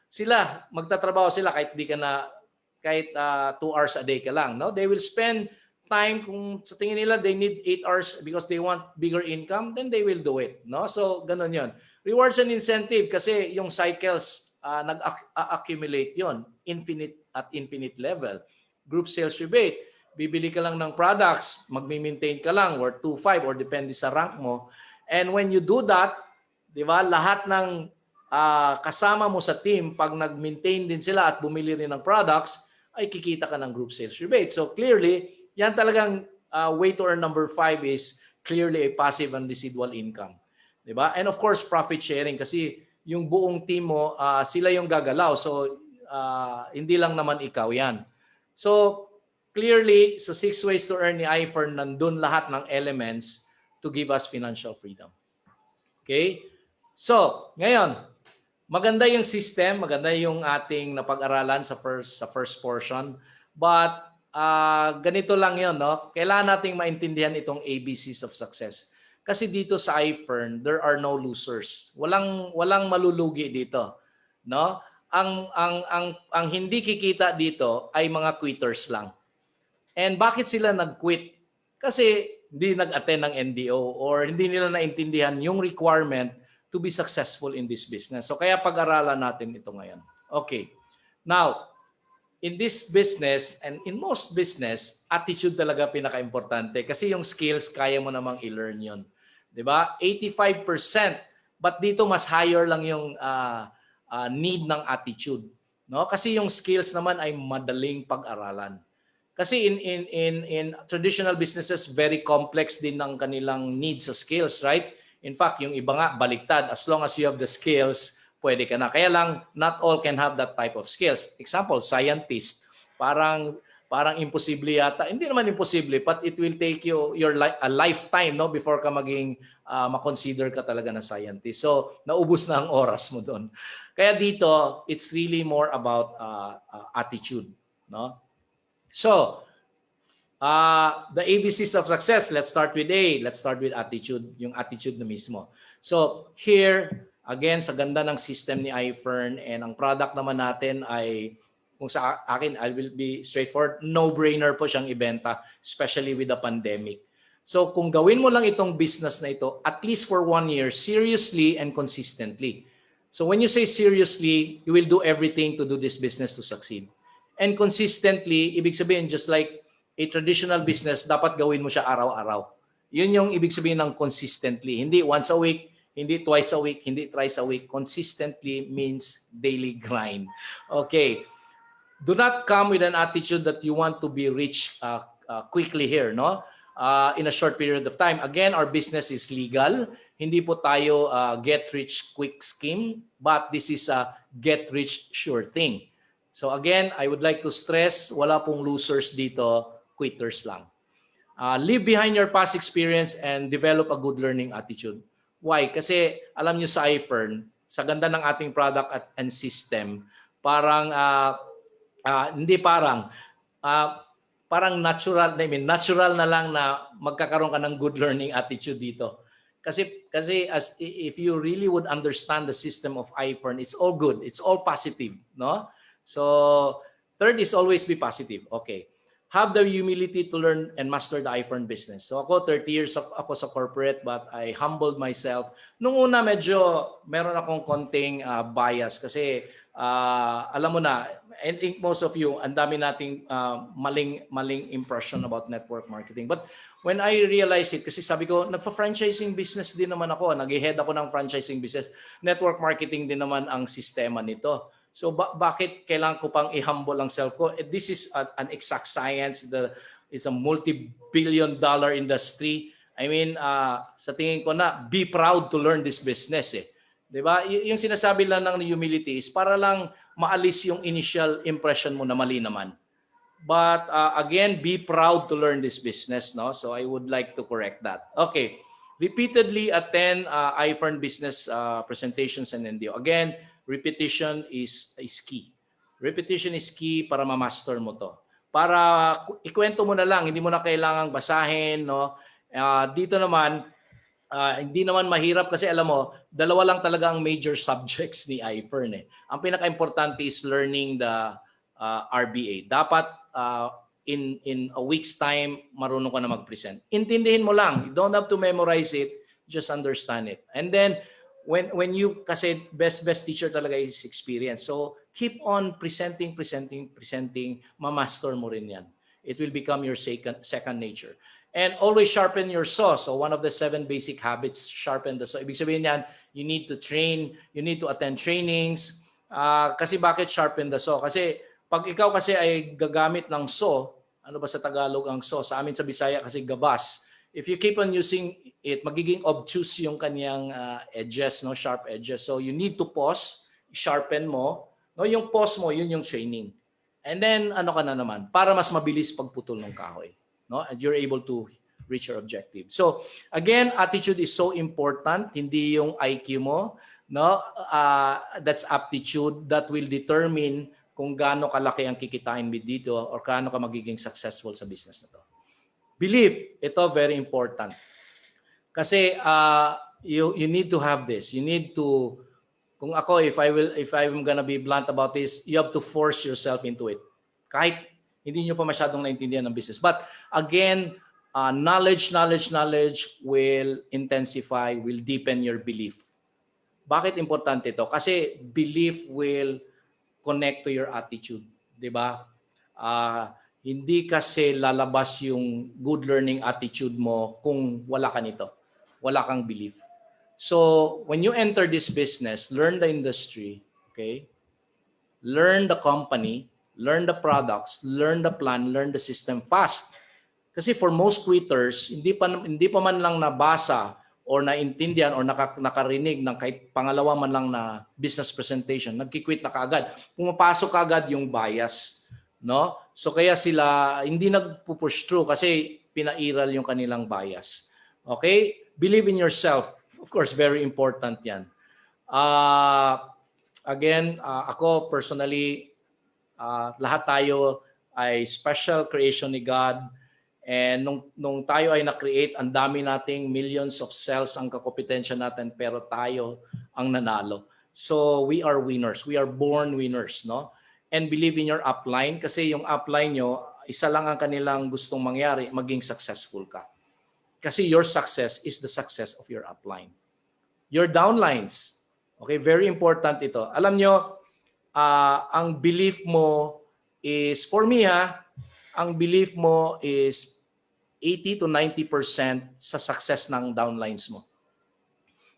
Speaker 8: sila, magtatrabaho sila kahit 2 hours a day ka lang. No? They will spend time kung sa tingin nila they need 8 hours because they want bigger income, then they will do it. No? So, ganun yun. Rewards and incentive kasi yung cycles nag-accumulate yon, infinite level. Group sales rebate, bibili ka lang ng products, magmi-maintain ka lang worth 2.5 or depende sa rank mo. And when you do that, di ba, lahat ng kasama mo sa team, pag nag-maintain din sila at bumili rin ng products, ay kikita ka ng group sales rebate. So clearly, yan talagang way to earn number 5 is clearly a passive and residual income. Di ba? And of course, profit sharing kasi yung buong team mo, sila yung gagalaw. So hindi lang naman ikaw yan. So clearly, sa 6 ways to earn ni IFern, nandun lahat ng elements to give us financial freedom. Okay? So, ngayon, maganda yung system, maganda yung ating napag-aralan sa first portion. But ganito lang 'yon, no? Kailangan nating maintindihan itong ABCs of success. Kasi dito sa I-FERN, there are no losers. Walang malulugi dito, no? Ang hindi kikita dito ay mga quitters lang. And bakit sila nag-quit? Kasi hindi nag-attend ng NDO or hindi nila naintindihan yung requirement to be successful in this business. So kaya pag-aralan natin ito ngayon. Okay. Now, in this business and in most business, attitude talaga pinaka-importante kasi yung skills kaya mo namang i-learn yun. 'Di ba? 85%, but dito mas higher lang yung need ng attitude, no? Kasi yung skills naman ay madaling pag-aralan. Kasi in traditional businesses, very complex din ng kanilang needs sa skills, right? In fact, yung iba nga, baliktad. As long as you have the skills, pwede ka na. Kaya lang, not all can have that type of skills. Example, scientist. Parang imposible yata. Hindi naman imposible, but it will take you a lifetime, no, before ka maging ma-consider ka talaga na scientist. So, naubos na ang oras mo doon. Kaya dito, it's really more about attitude, no? So, the ABCs of success, let's start with A. Let's start with attitude, yung attitude na mismo. So, here, again, sa ganda ng system ni I-FERN and ang product naman natin ay, kung sa akin, I will be straightforward, no-brainer po siyang ibenta, especially with the pandemic. So, kung gawin mo lang itong business na ito, at least for 1 year, seriously and consistently. So, when you say seriously, you will do everything to do this business to succeed. And consistently, ibig sabihin, just like a traditional business, dapat gawin mo siya araw-araw. Yun yung ibig sabihin ng consistently. Hindi once a week, hindi twice a week, hindi thrice a week. Consistently means daily grind. Okay. Do not come with an attitude that you want to be rich quickly here, no? In a short period of time. Again, our business is legal. Hindi po tayo get rich quick scheme, but this is a get rich sure thing. So again, I would like to stress, wala pong losers dito, quitters lang. Leave behind your past experience and develop a good learning attitude. Why? Kasi alam nyo sa I-FERN, sa ganda ng ating product and system, parang, parang natural, natural na lang na magkakaroon ka ng good learning attitude dito. Kasi if you really would understand the system of I-FERN, it's all good, it's all positive, no? So, third is always be positive. Okay. Have the humility to learn and master the I-FERN business. So ako, 30 years ako sa corporate, but I humbled myself. Nung una, medyo meron akong konting bias kasi alam mo na, I think most of you, ang dami nating maling impression about network marketing. But when I realized it, kasi sabi ko, nagpa-franchising business din naman ako. Nag-head ako ng franchising business. Network marketing din naman ang sistema nito. So bakit kailangan ko pang i-humble ang self ko? This is an exact science. It's a multi-billion-dollar industry. I mean, sa tingin ko na, be proud to learn this business. Diba? Yung sinasabi lang ng humility is para lang maalis yung initial impression mo na mali naman. But again, be proud to learn this business. No? So I would like to correct that. Okay. Repeatedly attend I-FERN business presentations and NDO. Again, repetition is key. Repetition is key para ma-master mo to. Para ikwento mo na lang, hindi mo na kailangang basahin, no? Dito naman, hindi naman mahirap kasi alam mo, dalawa lang talaga ang major subjects ni I-FERN. Ang pinaka-importante is learning the RBA. Dapat in a week's time, marunong ka na mag-present. Intindihin mo lang. You don't have to memorize it. Just understand it. And then, when you, kasi best teacher talaga is experience. So, keep on presenting, mamaster mo rin yan. It will become your second nature. And always sharpen your saw. So one of the 7 basic habits, sharpen the saw. Ibig sabihin yan, you need to train, you need to attend trainings. Kasi bakit sharpen the saw? Kasi pag ikaw kasi ay gagamit ng saw, ano ba sa Tagalog ang saw? Sa amin sa Bisaya kasi gabas. If you keep on using it, magiging obtuse yung kanyang edges, no, sharp edges. So you need to pause, sharpen mo. No, yung pause mo, yun yung training. And then ano ka na naman, para mas mabilis pagputol ng kahoy. No, and you're able to reach your objective. So again, attitude is so important. Hindi yung IQ mo, no? That's aptitude that will determine kung gaano kalaki ang kikitain mo dito or gaano ka magiging successful sa business na to. Belief, ito very important. Kasi you need to have this. You need to, kung ako, if I'm gonna be blunt about this, you have to force yourself into it. Kahit hindi nyo pa masyadong naintindihan ng business. But again, knowledge will intensify, will deepen your belief. Bakit importante ito? Kasi belief will connect to your attitude. Diba? Hindi kasi lalabas yung good learning attitude mo kung wala ka nito. Wala kang belief. So, when you enter this business, learn the industry, okay? Learn the company, learn the products, learn the plan, learn the system fast. Kasi for most quitters, hindi pa man lang nabasa or naintindihan or nakarinig ng kahit pangalawa man lang na business presentation, nagki-quit na kaagad. Pumapasok kaagad yung bias, no? So kaya sila hindi nagpo-push through kasi pinairal yung kanilang bias. Okay? Believe in yourself. Of course, very important 'yan. Again, ako personally, lahat tayo ay special creation ni God. And nung tayo ay na-create, ang dami nating millions of cells ang kakompetensya natin, pero tayo ang nanalo. So we are winners. We are born winners, no? And believe in your upline kasi yung upline nyo, isa lang ang kanilang gustong mangyari, maging successful ka. Kasi your success is the success of your upline. Your downlines, okay, very important ito. Alam nyo, ang belief mo is, for me ang belief mo is 80 to 90% sa success ng downlines mo.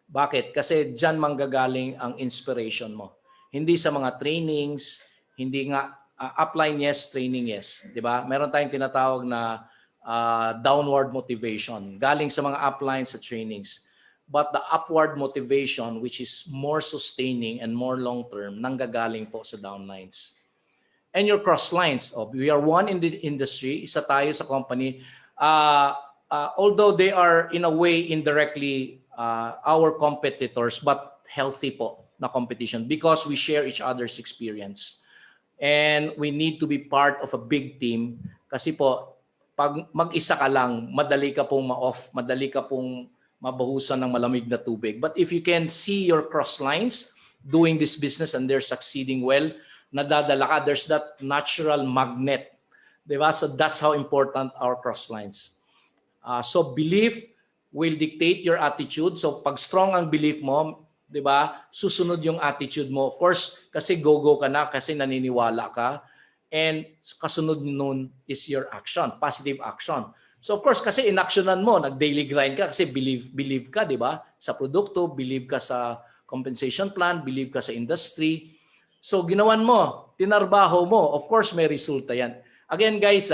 Speaker 8: Bakit? Kasi dyan manggagaling ang inspiration mo. Hindi sa mga trainings, hindi nga upline yes, training yes. Diba? Meron tayong tinatawag na downward motivation. Galing sa mga uplines sa trainings. But the upward motivation, which is more sustaining and more long-term, nanggagaling po sa downlines. And your cross lines. We are one in the industry. Isa tayo sa company. Although they are in a way indirectly our competitors, but healthy po na competition because we share each other's experience. And we need to be part of a big team kasi po, pag mag-isa ka lang, madali ka pong ma-off, madali ka pong mabahusan ng malamig na tubig. But if you can see your cross lines doing this business and they're succeeding well, nadadala ka, there's that natural magnet. Diba? So that's how important our cross lines. So belief will dictate your attitude. So pag strong ang belief mo, diba, susunod yung attitude mo. Of course, kasi go-go ka na, kasi naniniwala ka. And kasunod nun is your action, positive action. So of course, kasi inactionan mo, nag-daily grind ka kasi believe ka, di ba? Sa produkto, believe ka sa compensation plan, believe ka sa industry. So ginawan mo, tinarbaho mo, of course may resulta yan. Again guys,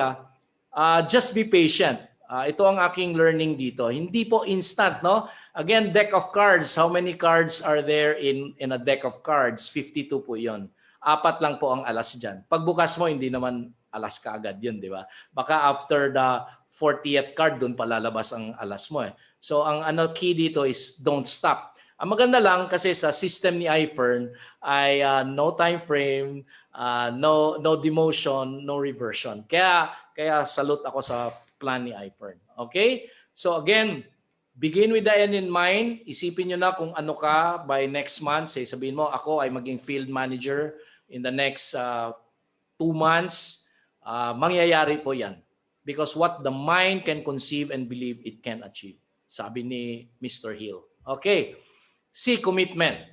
Speaker 8: just be patient. Ito ang aking learning dito. Hindi po instant, no? Again, deck of cards. How many cards are there in a deck of cards? 52 po yon. 4 lang po ang alas dyan. Pagbukas mo, hindi naman alas ka agad yun, di ba? Baka after the 40th card, dun palalabas ang alas mo eh. So ang key dito is don't stop. Ang maganda lang kasi sa system ni I-FERN ay no time frame, no demotion, no reversion. Kaya salute ako sa plan ni I-FERN. Okay? So again, begin with the end in mind. Isipin nyo na kung ano ka by next month. Sabihin mo, ako ay maging field manager in the next 2 months. Mangyayari po yan. Because what the mind can conceive and believe, it can achieve. Sabi ni Mr. Hill. Okay. C, commitment.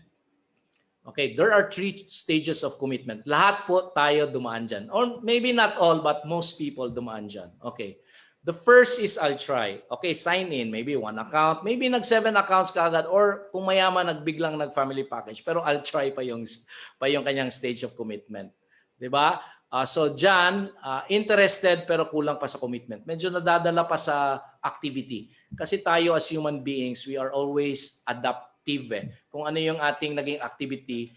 Speaker 8: Okay, there are 3 stages of commitment. Lahat po tayo dumaan dyan. Or maybe not all, but most people dumaan dyan. Okay. The first is I'll try. Okay, sign in. Maybe 1 account. Maybe nag 7 accounts ka agad. Or kung mayaman, nagbiglang nag-family package. Pero I'll try pa yung kanyang stage of commitment. Diba? So dyan, interested pero kulang pa sa commitment. Medyo nadadala pa sa activity. Kasi tayo as human beings, we are always adaptive. Kung ano yung ating naging activity,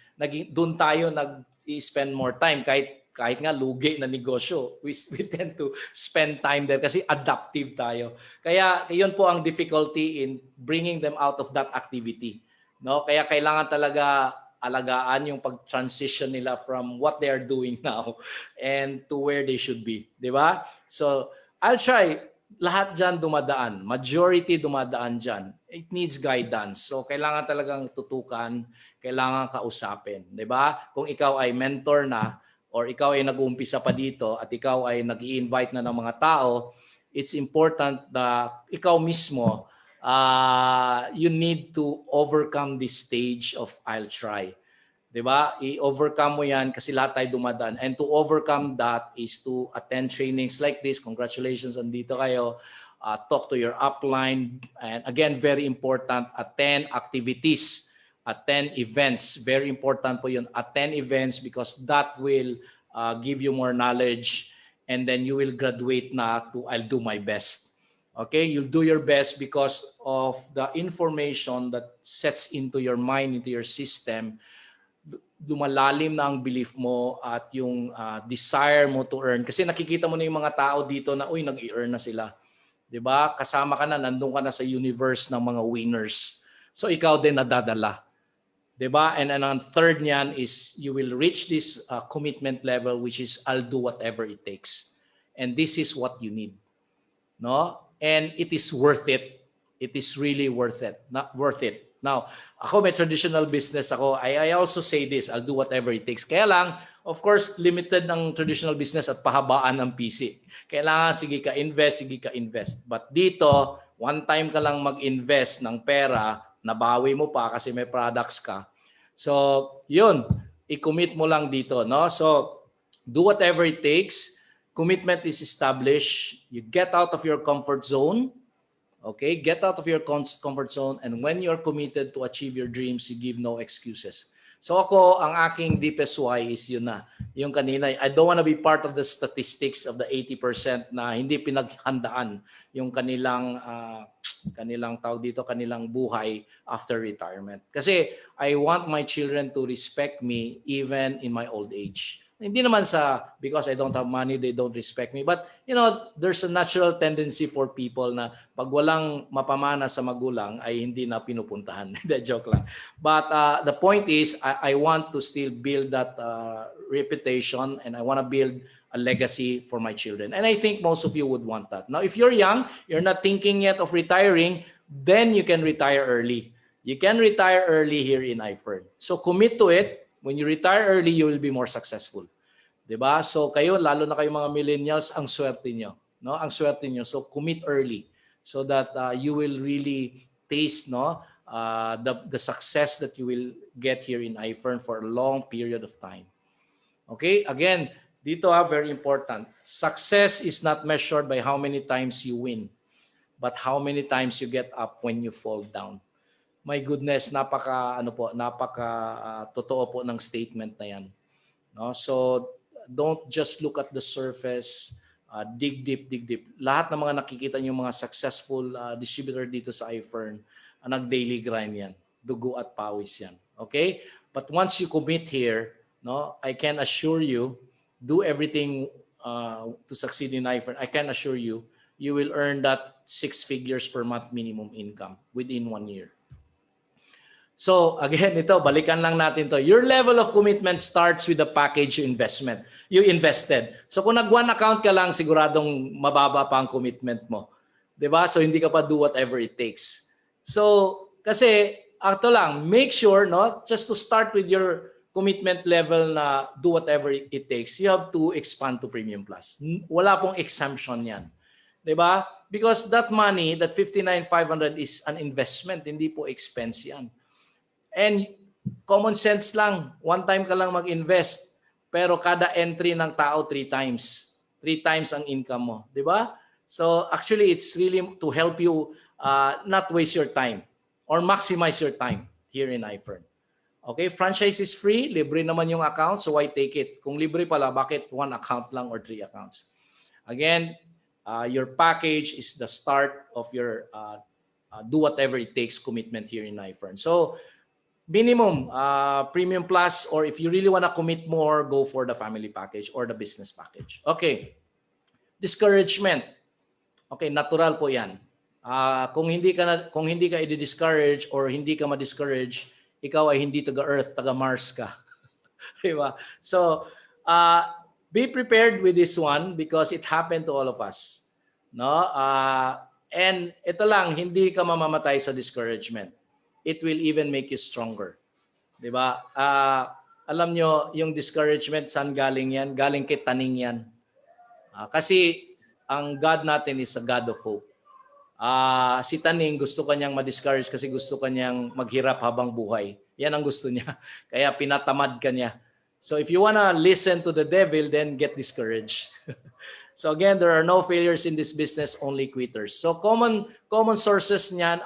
Speaker 8: doon tayo nag-spend more time. Kahit nga lugi na negosyo, we tend to spend time there kasi adaptive tayo. Kaya yun po ang difficulty in bringing them out of that activity. No? Kaya kailangan talaga alagaan yung pag-transition nila from what they are doing now and to where they should be. Di ba? So, I'll try. Lahat dyan dumadaan. Majority dumadaan dyan. It needs guidance. So, kailangan talagang tutukan, kailangan kausapin. Di ba? Kung ikaw ay mentor na, or ikaw ay nag-uumpisa pa dito at ikaw ay nag-i-invite na ng mga tao, it's important na ikaw mismo, you need to overcome this stage of I'll try. Diba? I-overcome mo yan kasi lahat tayo dumadaan. And to overcome that is to attend trainings like this. Congratulations, andito kayo. Talk to your upline. And again, very important, attend activities. Attend events. Very important po yun. Attend events because that will give you more knowledge and then you will graduate na to I'll do my best. Okay? You'll do your best because of the information that sets into your mind, into your system. Lumalalim na ang belief mo at yung desire mo to earn. Kasi nakikita mo na yung mga tao dito na, uy, nag-i-earn na sila. 'Di ba? Kasama ka na, nandun ka na sa universe ng mga winners. So ikaw din nadadala. Diba? And ang third niyan is you will reach this commitment level which is I'll do whatever it takes. And this is what you need. No? And it is worth it. It is really worth it. Not worth it. Now, ako may traditional business ako. I also say this, I'll do whatever it takes. Kaya lang, of course, limited ng traditional business at pahabaan ng PC. Kailangan sige ka invest. But dito, one time ka lang mag-invest ng pera, nabawi mo pa kasi may products ka. So, yun, i-commit mo lang dito, no? So, do whatever it takes. Commitment is established. You get out of your comfort zone. Okay? Get out of your comfort zone, and when you're committed to achieve your dreams, you give no excuses. So ako, ang aking deepest why is yun na. Yung kanina, I don't want to be part of the statistics of the 80% na hindi pinaghandaan yung kanilang tawag dito, kanilang buhay after retirement. Kasi I want my children to respect me even in my old age. Hindi naman because I don't have money, they don't respect me. But, you know, there's a natural tendency for people na pag walang mapamana sa magulang ay hindi na pinupuntahan. That joke lang. But the point is, I want to still build that reputation and I want to build a legacy for my children. And I think most of you would want that. Now, if you're young, you're not thinking yet of retiring, then you can retire early. You can retire early here in I-FERN. So commit to it. When you retire early, you will be more successful. 'Di ba? So kayo, lalo na kayo mga millennials, ang swerte niyo, no? Ang swerte niyo. So commit early so that you will really taste, no, the success that you will get here in I-FERN for a long period of time. Okay? Again, dito very important. Success is not measured by how many times you win, but how many times you get up when you fall down. My goodness, napaka totoo po ng statement na 'yan. No? So don't just look at the surface, dig deep. Lahat ng mga nakikita niyo mga successful distributor dito sa I-FERN, nag-daily grind 'yan. Dugo at pawis 'yan. Okay? But once you commit here, no, I can assure you, do everything to succeed in I-FERN. I can assure you, you will earn that 6 figures per month minimum income within 1 year. So again, ito, balikan lang natin to. Your level of commitment starts with the package you invested. So kung nag-one account ka lang, siguradong mababa pa ang commitment mo. 'Di ba? So hindi ka pa do whatever it takes. So kasi ito lang, make sure, no, just to start with your commitment level na do whatever it takes, you have to expand to Premium Plus. Wala pong exemption 'yan. 'Di ba? Because that money, that 59,500 is an investment, hindi po expense 'yan. And common sense lang, one time ka lang mag-invest, pero kada entry ng tao 3 times. 3 times ang income mo, 'di ba? So actually, it's really to help you not waste your time or maximize your time here in I-FERN. Okay, franchise is free, libre naman yung account, so why take it? Kung libre pala, bakit 1 account lang or 3 accounts? Again, your package is the start of your do whatever it takes commitment here in I-FERN. So minimum, premium plus, or if you really want to commit more, go for the family package or the business package. Okay, discouragement. Okay, natural po yan. Kung hindi ka i-discourage or hindi ka ma-discourage, ikaw ay hindi taga-Earth, taga-Mars ka. Diba? So, be prepared with this one because it happened to all of us. No? And ito lang, hindi ka mamamatay sa discouragement. It will even make you stronger. Diba? Alam nyo, yung discouragement, saan galing yan? Galing kay taning yan. Kasi ang God natin is a God of hope. Si taning gusto kanyang ma-discourage kasi gusto kanyang maghirap habang buhay. Yan ang gusto niya. Kaya pinatamad ka niya. So if you wanna listen to the devil, then get discouraged. So again, there are no failures in this business, only quitters. So common sources niyan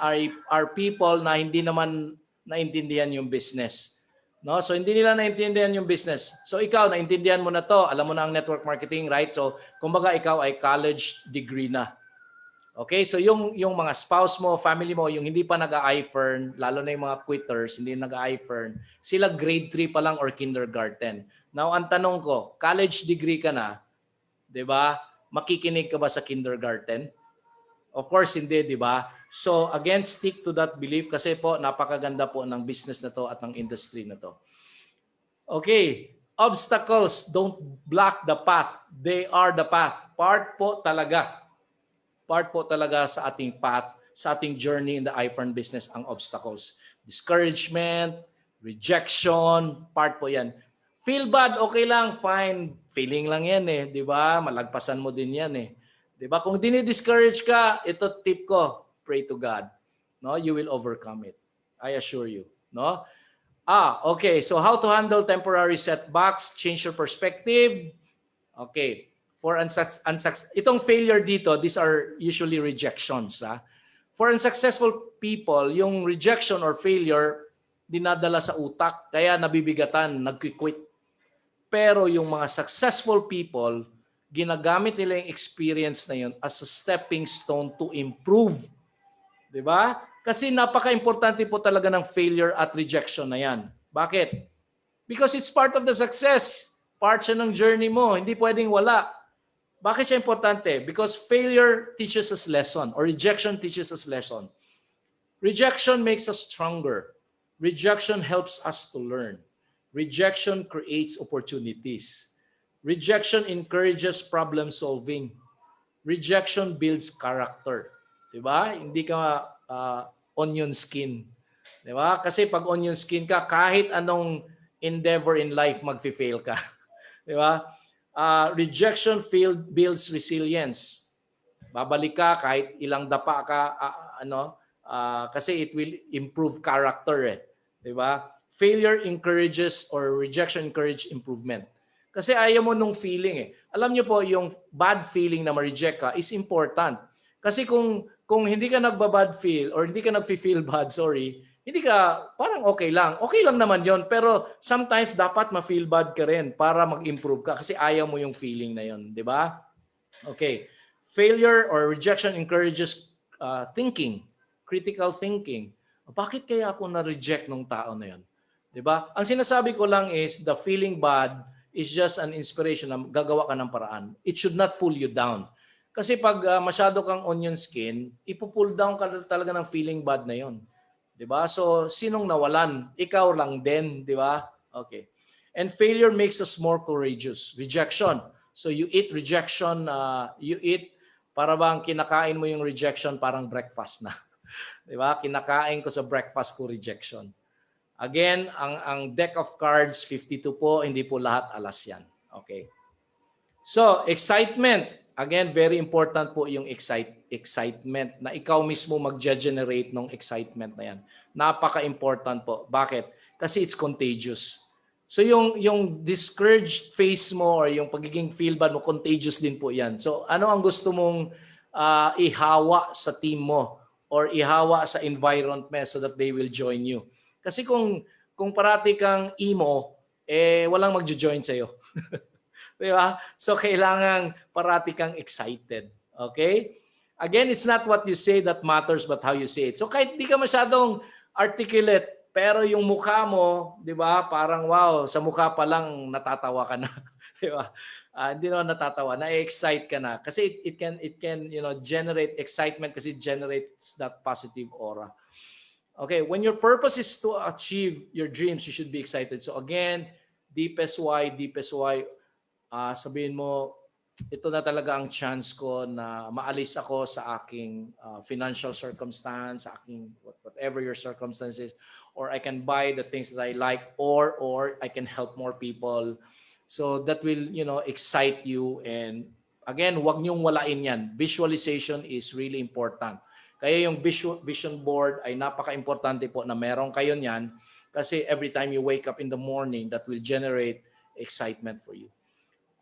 Speaker 8: are people na hindi naman naintindihan yung business. No? So hindi nila naintindihan yung business. So ikaw, naintindihan mo na to, alam mo na ang network marketing, right? So kumbaga ikaw ay college degree na. Okay, so yung mga spouse mo, family mo, yung hindi pa nag-I-FERN, lalo na yung mga quitters, hindi nag-I-FERN, sila grade 3 pa lang or kindergarten. Now, ang tanong ko, college degree ka na, 'di ba? Makikinig ka ba sa kindergarten? Of course hindi, 'di ba? So, again, stick to that belief kasi po napakaganda po ng business na to at ng industry na to. Okay, obstacles don't block the path. They are the path. Part po talaga sa ating path, sa ating journey in the I-FERN business ang obstacles. Discouragement, rejection, part po yan. Feel bad, okay lang, fine. Feeling lang yan eh, di ba? Malagpasan mo din yan eh. Di ba? Kung dinidiscourage ka, ito tip ko, pray to God. No, you will overcome it. I assure you. No? Okay. So how to handle temporary setbacks, change your perspective. Okay. For itong failure dito, these are usually rejections. For unsuccessful people, yung rejection or failure, dinadala sa utak, kaya nabibigatan, nag-quit. Pero yung mga successful people, ginagamit nila yung experience na yun as a stepping stone to improve. Diba? Kasi napaka-importante po talaga ng failure at rejection na yan. Bakit? Because it's part of the success. Part siya ng journey mo. Hindi pwedeng wala. Bakit siya importante? Because failure teaches us lesson or rejection teaches us lesson. Rejection makes us stronger. Rejection helps us to learn. Rejection creates opportunities. Rejection encourages problem solving. Rejection builds character. Diba? Hindi ka onion skin. Diba? Kasi pag onion skin ka, kahit anong endeavor in life, magfi-fail ka. Diba? Rejection builds resilience. Babalik ka kahit ilang dapa ka, kasi it will improve character eh. 'Di ba? Failure encourages or rejection encourage improvement. Kasi ayaw mo nung feeling eh. Alam niyo po, yung bad feeling na ma-reject ka is important. Kasi kung hindi ka nagba-bad feel or hindi ka nagfi-feel bad, hindi ka, parang okay lang. Okay lang naman yon, pero sometimes dapat ma-feel bad ka rin para mag-improve ka kasi ayaw mo yung feeling na yon, di ba? Okay. Failure or rejection encourages thinking, critical thinking. Bakit kaya ako na-reject ng tao na yon? Di ba? Ang sinasabi ko lang is the feeling bad is just an inspiration na gagawa ka ng paraan. It should not pull you down. Kasi pag masyado kang onion skin, ipupull down ka talaga ng feeling bad na yon. 'Di ba? So, sinong nawalan? Ikaw lang din, 'di ba? Okay. And failure makes us more courageous. Rejection. So, you eat rejection, para bang kinakain mo yung rejection parang breakfast na. 'Di ba? Kinakain ko sa breakfast ko rejection. Again, ang deck of cards 52 po, hindi po lahat alas 'yan. Okay. So, excitement. Again, very important po yung excitement na ikaw mismo mag-generate ng excitement na yan. Napaka-important po. Bakit? Kasi it's contagious. So yung discouraged face mo or yung pagiging feel bad mo, contagious din po yan. So ano ang gusto mong ihawa sa team mo or ihawa sa environment so that they will join you. Kasi kung parati kang emo, walang magjo-join sa'yo. Di ba? So, kailangan parati kang excited. Okay? Again, it's not what you say that matters but how you say it. So, kahit di ka masyadong articulate, pero yung mukha mo, di ba, parang wow, sa mukha pa lang natatawa ka na. Di ba? Hindi naman natatawa, na-excite ka na. Kasi it can generate excitement kasi it generates that positive aura. Okay, when your purpose is to achieve your dreams, you should be excited. So again, deepest why, sabihin mo, ito na talaga ang chance ko na maalis ako sa aking financial circumstance, sa aking whatever your circumstances, or I can buy the things that I like, or I can help more people. So that will, excite you. And again, wag niyong walain yan. Visualization is really important. Kaya yung vision board ay napaka-importante po na meron kayo niyan kasi every time you wake up in the morning, that will generate excitement for you.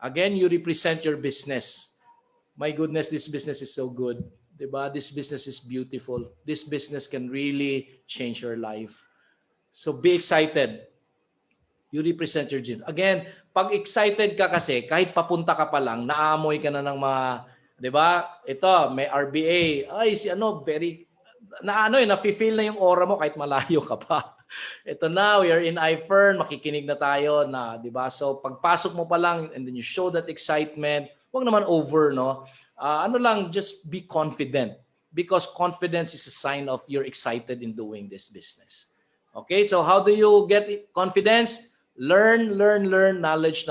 Speaker 8: Again, you represent your business. My goodness, this business is so good. Diba? This business is beautiful. This business can really change your life. So be excited. You represent your dream. Again, pag excited ka kasi, kahit papunta ka pa lang, naamoy ka na ng mga, di ba? Ito, may RBA. Ay, nafe-feel na yung aura mo kahit malayo ka pa. Ito na, we are in I-FERN, makikinig na tayo na, di ba? So, pagpasok mo pa lang, and then you show that excitement, huwag naman over, no? Just be confident. Because confidence is a sign of you're excited in doing this business. Okay, so how do you get confidence? Learn, knowledge.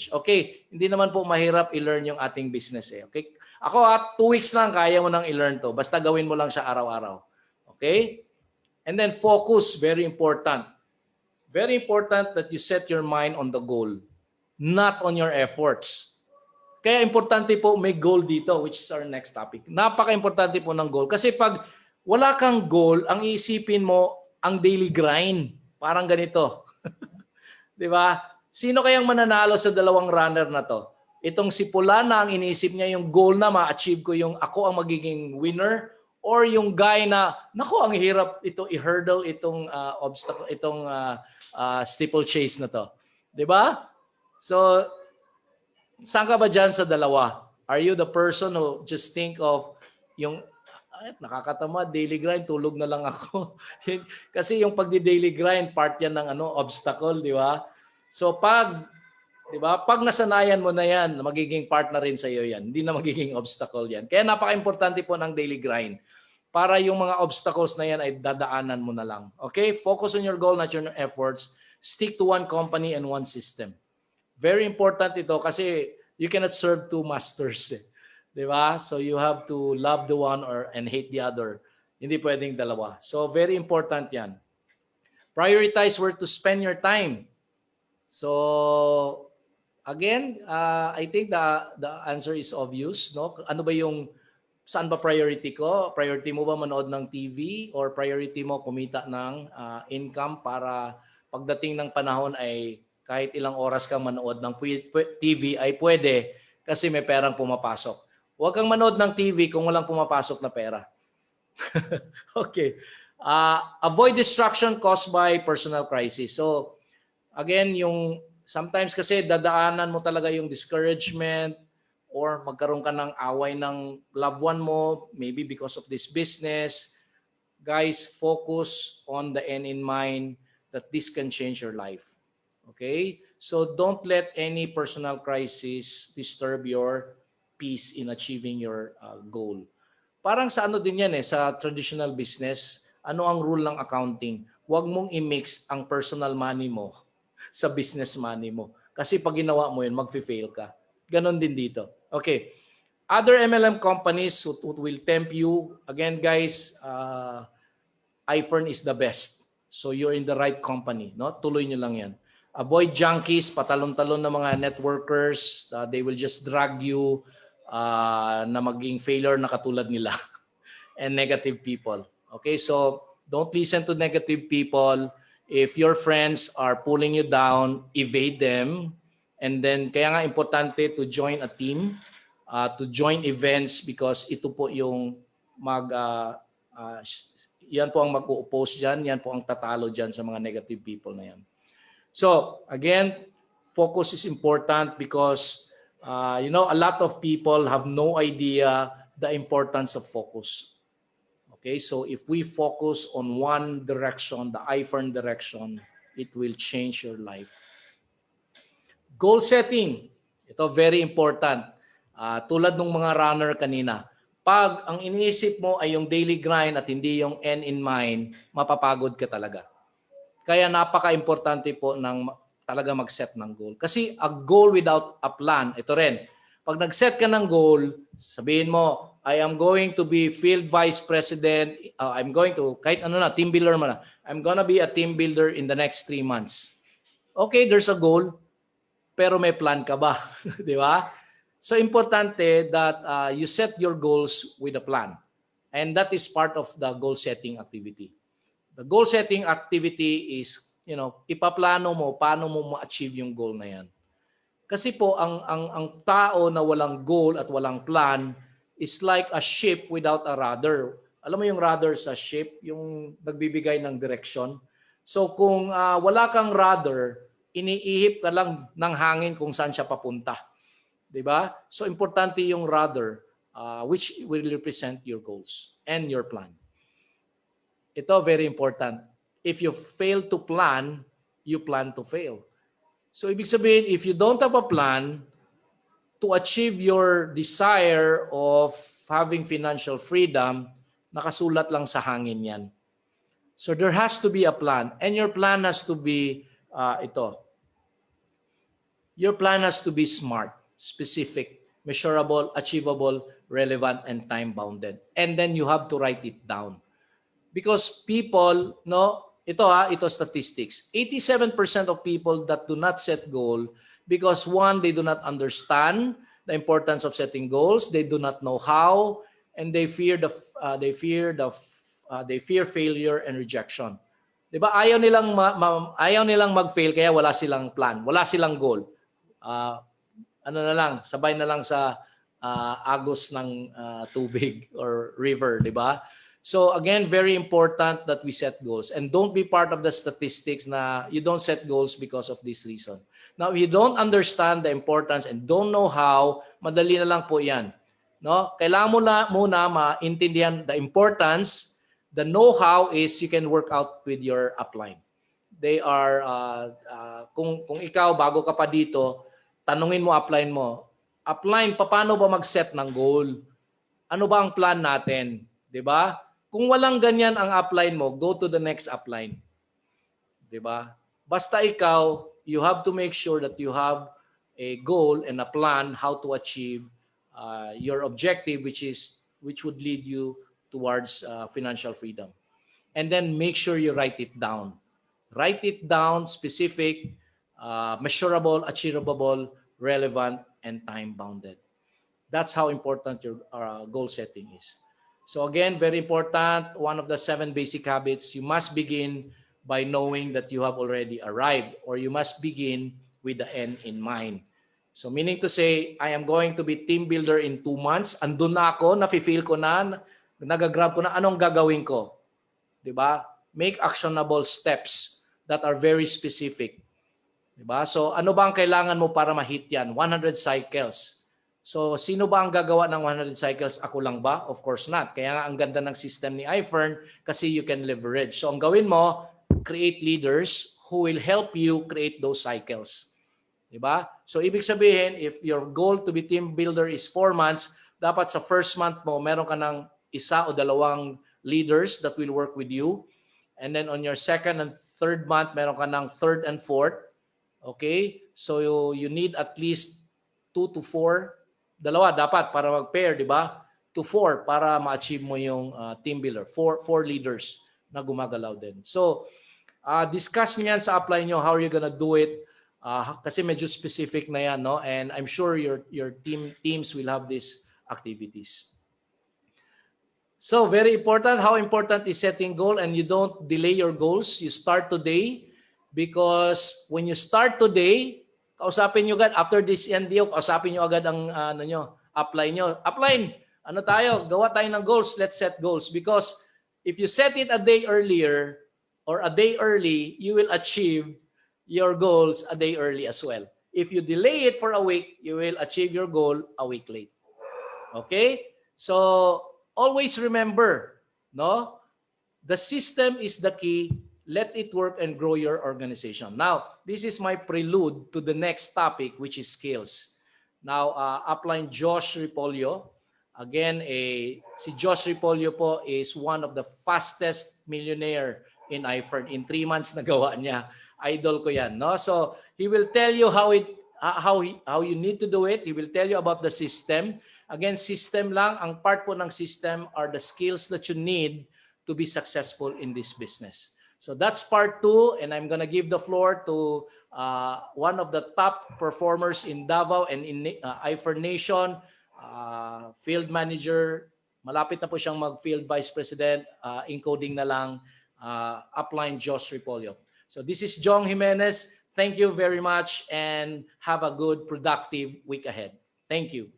Speaker 8: Okay, hindi naman po mahirap i-learn yung ating business eh. Okay? Ako 2 weeks lang kaya mo nang i-learn to. Basta gawin mo lang siya araw-araw. Okay? And then focus, very important. Very important that you set your mind on the goal, not on your efforts. Kaya importante po may goal dito, which is our next topic. Napaka-importante po ng goal. Kasi pag wala kang goal, ang iisipin mo, ang daily grind. Parang ganito. Di ba? Sino kayang mananalo sa dalawang runner na to? Itong si Pula na ang iniisip niya yung goal na ma-achieve ko yung ako ang magiging winner, or yung guy na nako ang hirap ito i-hurdle itong obstacle, itong steeplechase na to. Di ba? So saan ka ba dyan sa dalawa? Are you the person who just think of yung nakakatama, daily grind, tulog na lang ako. Kasi yung pagdi-daily grind, part yan ng obstacle, di ba? So pag nasanayan mo na yan, magiging part na rin sa iyo yan. Hindi na magiging obstacle yan. Kaya napaka-importante po ng daily grind. Para yung mga obstacles na yan ay dadaanan mo na lang. Okay? Focus on your goal, not your efforts. Stick to one company and one system. Very important ito kasi you cannot serve two masters. Di ba? So you have to love the one and hate the other. Hindi pwedeng dalawa. So very important yan. Prioritize where to spend your time. So again, I think the answer is obvious. No? Ano ba saan ba priority ko? Priority mo ba manood ng TV or priority mo kumita ng income para pagdating ng panahon ay kahit ilang oras kang manood ng TV ay pwede kasi may perang pumapasok. Huwag kang manood ng TV kung walang pumapasok na pera. Okay. Avoid distraction caused by personal crisis. So, again, sometimes kasi dadaanan mo talaga yung discouragement or magkaroon ka ng away ng loved one mo, maybe because of this business. Guys, focus on the end in mind that this can change your life. Okay? So, don't let any personal crisis disturb your peace in achieving your goal. Parang sa din yan sa traditional business, ano ang rule ng accounting? Huwag mong i-mix ang personal money mo sa business money mo. Kasi pag ginawa mo yun, mag-fail ka. Ganon din dito. Okay. Other MLM companies who will tempt you, again guys, I-FERN is the best. So you're in the right company. No? Tuloy nyo lang yan. Avoid junkies, patalon-talon na mga networkers. They will just drag you na maging failure na katulad nila and negative people. Okay, so don't listen to negative people. If your friends are pulling you down, evade them. And then kaya nga importante to join a team. to join events because ito po yung yan po ang mag-oppose dyan, yan po ang tatalo dyan sa mga negative people na yan. So, again, focus is important because, a lot of people have no idea the importance of focus. Okay, so if we focus on one direction, the I-FERN direction, it will change your life. Goal setting. Ito, very important. Tulad ng mga runner kanina, pag ang iniisip mo ay yung daily grind at hindi yung end in mind, mapapagod ka talaga. Kaya napaka-importante po ng talaga mag-set ng goal. Kasi a goal without a plan, ito rin. Pag nag-set ka ng goal, sabihin mo, I am going to be field vice president, I'm going to, kahit ano na, team builder mo na, I'm gonna be a team builder in the next 3 months. Okay, there's a goal, pero may plan ka ba? Di ba? So importante that you set your goals with a plan. And that is part of the goal setting activity. The goal setting activity is, ipaplano mo paano mo ma-achieve yung goal na yan. Kasi po ang tao na walang goal at walang plan is like a ship without a rudder. Alam mo yung rudder sa ship, yung nagbibigay ng direction. So kung wala kang rudder, iniihip ka lang ng hangin kung saan siya papunta. 'Di ba? So importante yung rudder which will represent your goals and your plan. Ito very important. If you fail to plan, you plan to fail. So ibig sabihin, if you don't have a plan to achieve your desire of having financial freedom, nakasulat lang sa hangin yan. So there has to be a plan. And your plan has to be Your plan has to be smart, specific, measurable, achievable, relevant, and time-bounded. And then you have to write it down. Because people, ito statistics. 87% of people that do not set goal because one, they do not understand the importance of setting goals. They do not know how, and they fear failure and rejection. 'Di ba? Ayaw nilang mag-fail kaya wala silang plan, wala silang goal. Sabay na lang sa agos ng tubig or river, 'di ba? So again, very important that we set goals and don't be part of the statistics na you don't set goals because of this reason. Now, if you don't understand the importance and don't know how, madali na lang po 'yan. Kailangan mo muna maintindihan the importance. The know-how is you can work out with your upline. They are kung ikaw bago ka pa dito, tanungin mo upline mo. Upline, paano ba mag-set ng goal? Ano ba ang plan natin? 'Di ba? Kung walang ganyan ang upline mo, go to the next upline. 'Di ba? Basta ikaw, you have to make sure that you have a goal and a plan how to achieve your objective, which would lead you towards financial freedom. And then make sure you write it down. Write it down, specific, measurable, achievable, relevant, and time-bounded. That's how important your goal setting is. So again, very important, one of the 7 basic habits, you must begin by knowing that you have already arrived, or you must begin with the end in mind. So meaning to say, I am going to be team builder in 2 months. Andun na ako, nafe-feel ko na, nagagrab ko na, anong gagawin ko? 'Di ba? Make actionable steps that are very specific. 'Di ba? So ano ba ang kailangan mo para ma-hit yan? 100 cycles. So sino ba ang gagawa ng 100 cycles? Ako lang ba? Of course not. Kaya nga ang ganda ng system ni I-FERN kasi you can leverage. So ang gawin mo, create leaders who will help you create those cycles. 'Di ba? So ibig sabihin, if your goal to be team builder is 4 months, dapat sa first month mo meron ka ng 1 o 2 leaders that will work with you. And then on your second and third month, meron ka ng third and fourth. Okay? So you need at least 2 to 4. 2 dapat para mag-pair, di ba? To 4 para ma-achieve mo yung team builder. 4 leaders na gumagalaw din. So, discuss niyan sa apply nyo, how are you gonna do it? Kasi medyo specific na yan, no? And I'm sure your teams will have these activities. So, very important. How important is setting goal, and you don't delay your goals. You start today because when you start today, kausapin nyo agad after this NDO, kausapin nyo agad ang upline nyo. Upline, ano tayo? Gawa tayo ng goals. Let's set goals. Because if you set it a day earlier or a day early, you will achieve your goals a day early as well. If you delay it for a week, you will achieve your goal a week late. Okay? So, always remember, no? The system is the key. Let it work and grow your organization. Now, this is my prelude to the next topic, which is skills. Now, upline Josh Repollo. Again, si Josh Repollo po is one of the fastest millionaire in IFern. In 3 months nagawa niya. Idol ko yan. No? So, he will tell you how you need to do it. He will tell you about the system. Again, system lang. Ang part po ng system are the skills that you need to be successful in this business. So that's part 2, and I'm gonna give the floor to one of the top performers in Davao and in IFern Nation, field manager. Malapit na po siyang mag-field vice president, encoding na lang, upline Josh Repollo. So this is Jong Jimenez. Thank you very much and have a good, productive week ahead. Thank you.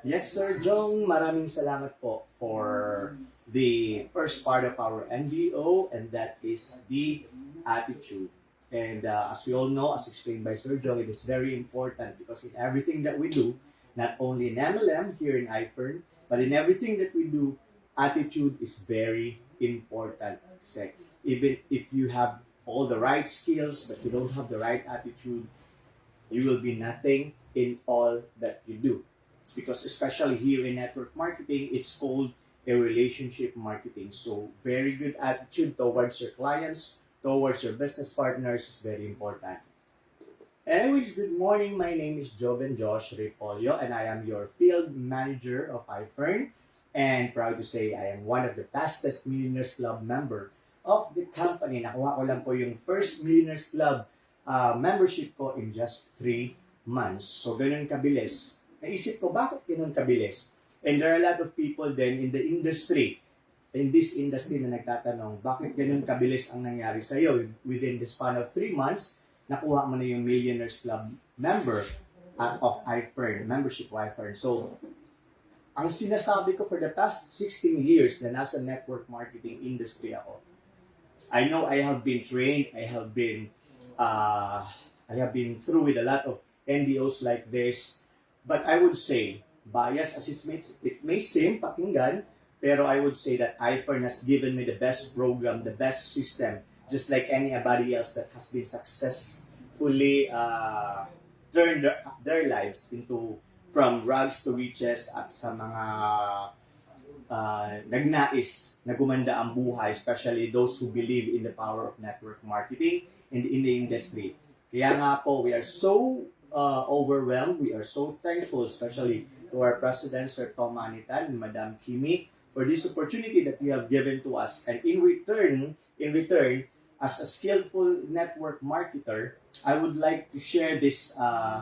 Speaker 9: Yes, Sir Jong, maraming salamat po for the first part of our NDO, and that is the attitude. And as we all know, as explained by Sir Jong, it is very important because in everything that we do, not only in MLM here in IFern, but in everything that we do, attitude is very important. Kasi even if you have all the right skills, but you don't have the right attitude, you will be nothing in all that you do. It's because especially here in network marketing, it's called a relationship marketing. So very good attitude towards your clients, towards your business partners is very important. Anyways, good morning. My name is Joven Josh Repollo, and I am your field manager of IFern. And proud to say I am one of the fastest Millionaires Club member of the company. Nakuha ko lang po yung first Millionaires Club membership ko in just 3 months. So ganun kabilis. Naisip ko, bakit ganun kabilis? And there are a lot of people then in the industry, in this industry na nagtatanong, bakit ganun kabilis ang nangyari sa'yo? Within the span of 3 months, nakuha mo na yung Millionaires Club member of IFern, membership of IFern. So, ang sinasabi ko for the past 16 years na nasa network marketing industry ako, I know I have been trained, I have been through with a lot of NDOs like this, but I would say, bias as it may seem pakinggan, pero I would say that IFern has given me the best program, the best system, just like anybody else that has been successfully turned their lives into from rags to riches at sa mga nagnais na gumanda ang buhay, especially those who believe in the power of network marketing in the industry. Kaya nga po, we are so overwhelmed. We are so thankful, especially to our President, Sir Tom Manitan and Madam Kimi, for this opportunity that you have given to us. And in return, as a skillful network marketer, I would like to share these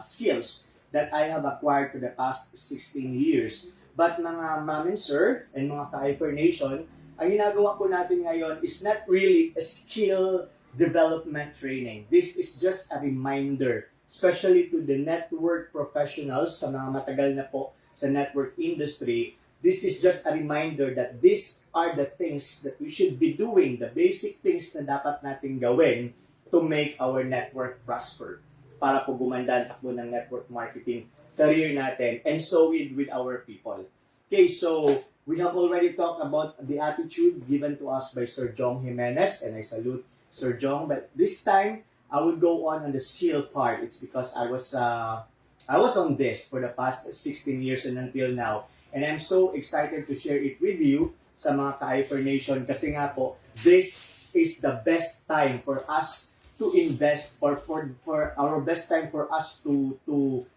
Speaker 9: skills that I have acquired for the past 16 years. But mga ma'am and sir, and mga ka-IFern Nation, ang ginagawa po natin ngayon is not really a skill development training. This is just a reminder, especially to the network professionals, sa mga matagal na po sa network industry. This is just a reminder that these are the things that we should be doing, the basic things na dapat natin gawin to make our network prosper, para po gumanda ang takbo ng network marketing career natin, and so with our people. Okay, so we have already talked about the attitude given to us by Sir Jong Jimenez, and I salute Sir Jong, but this time, I will go on the skill part. It's because I was on this for the past 16 years and until now. And I'm so excited to share it with you sa mga ka-IFern Nation kasi nga po, this is the best time for us to invest or for our best time for us to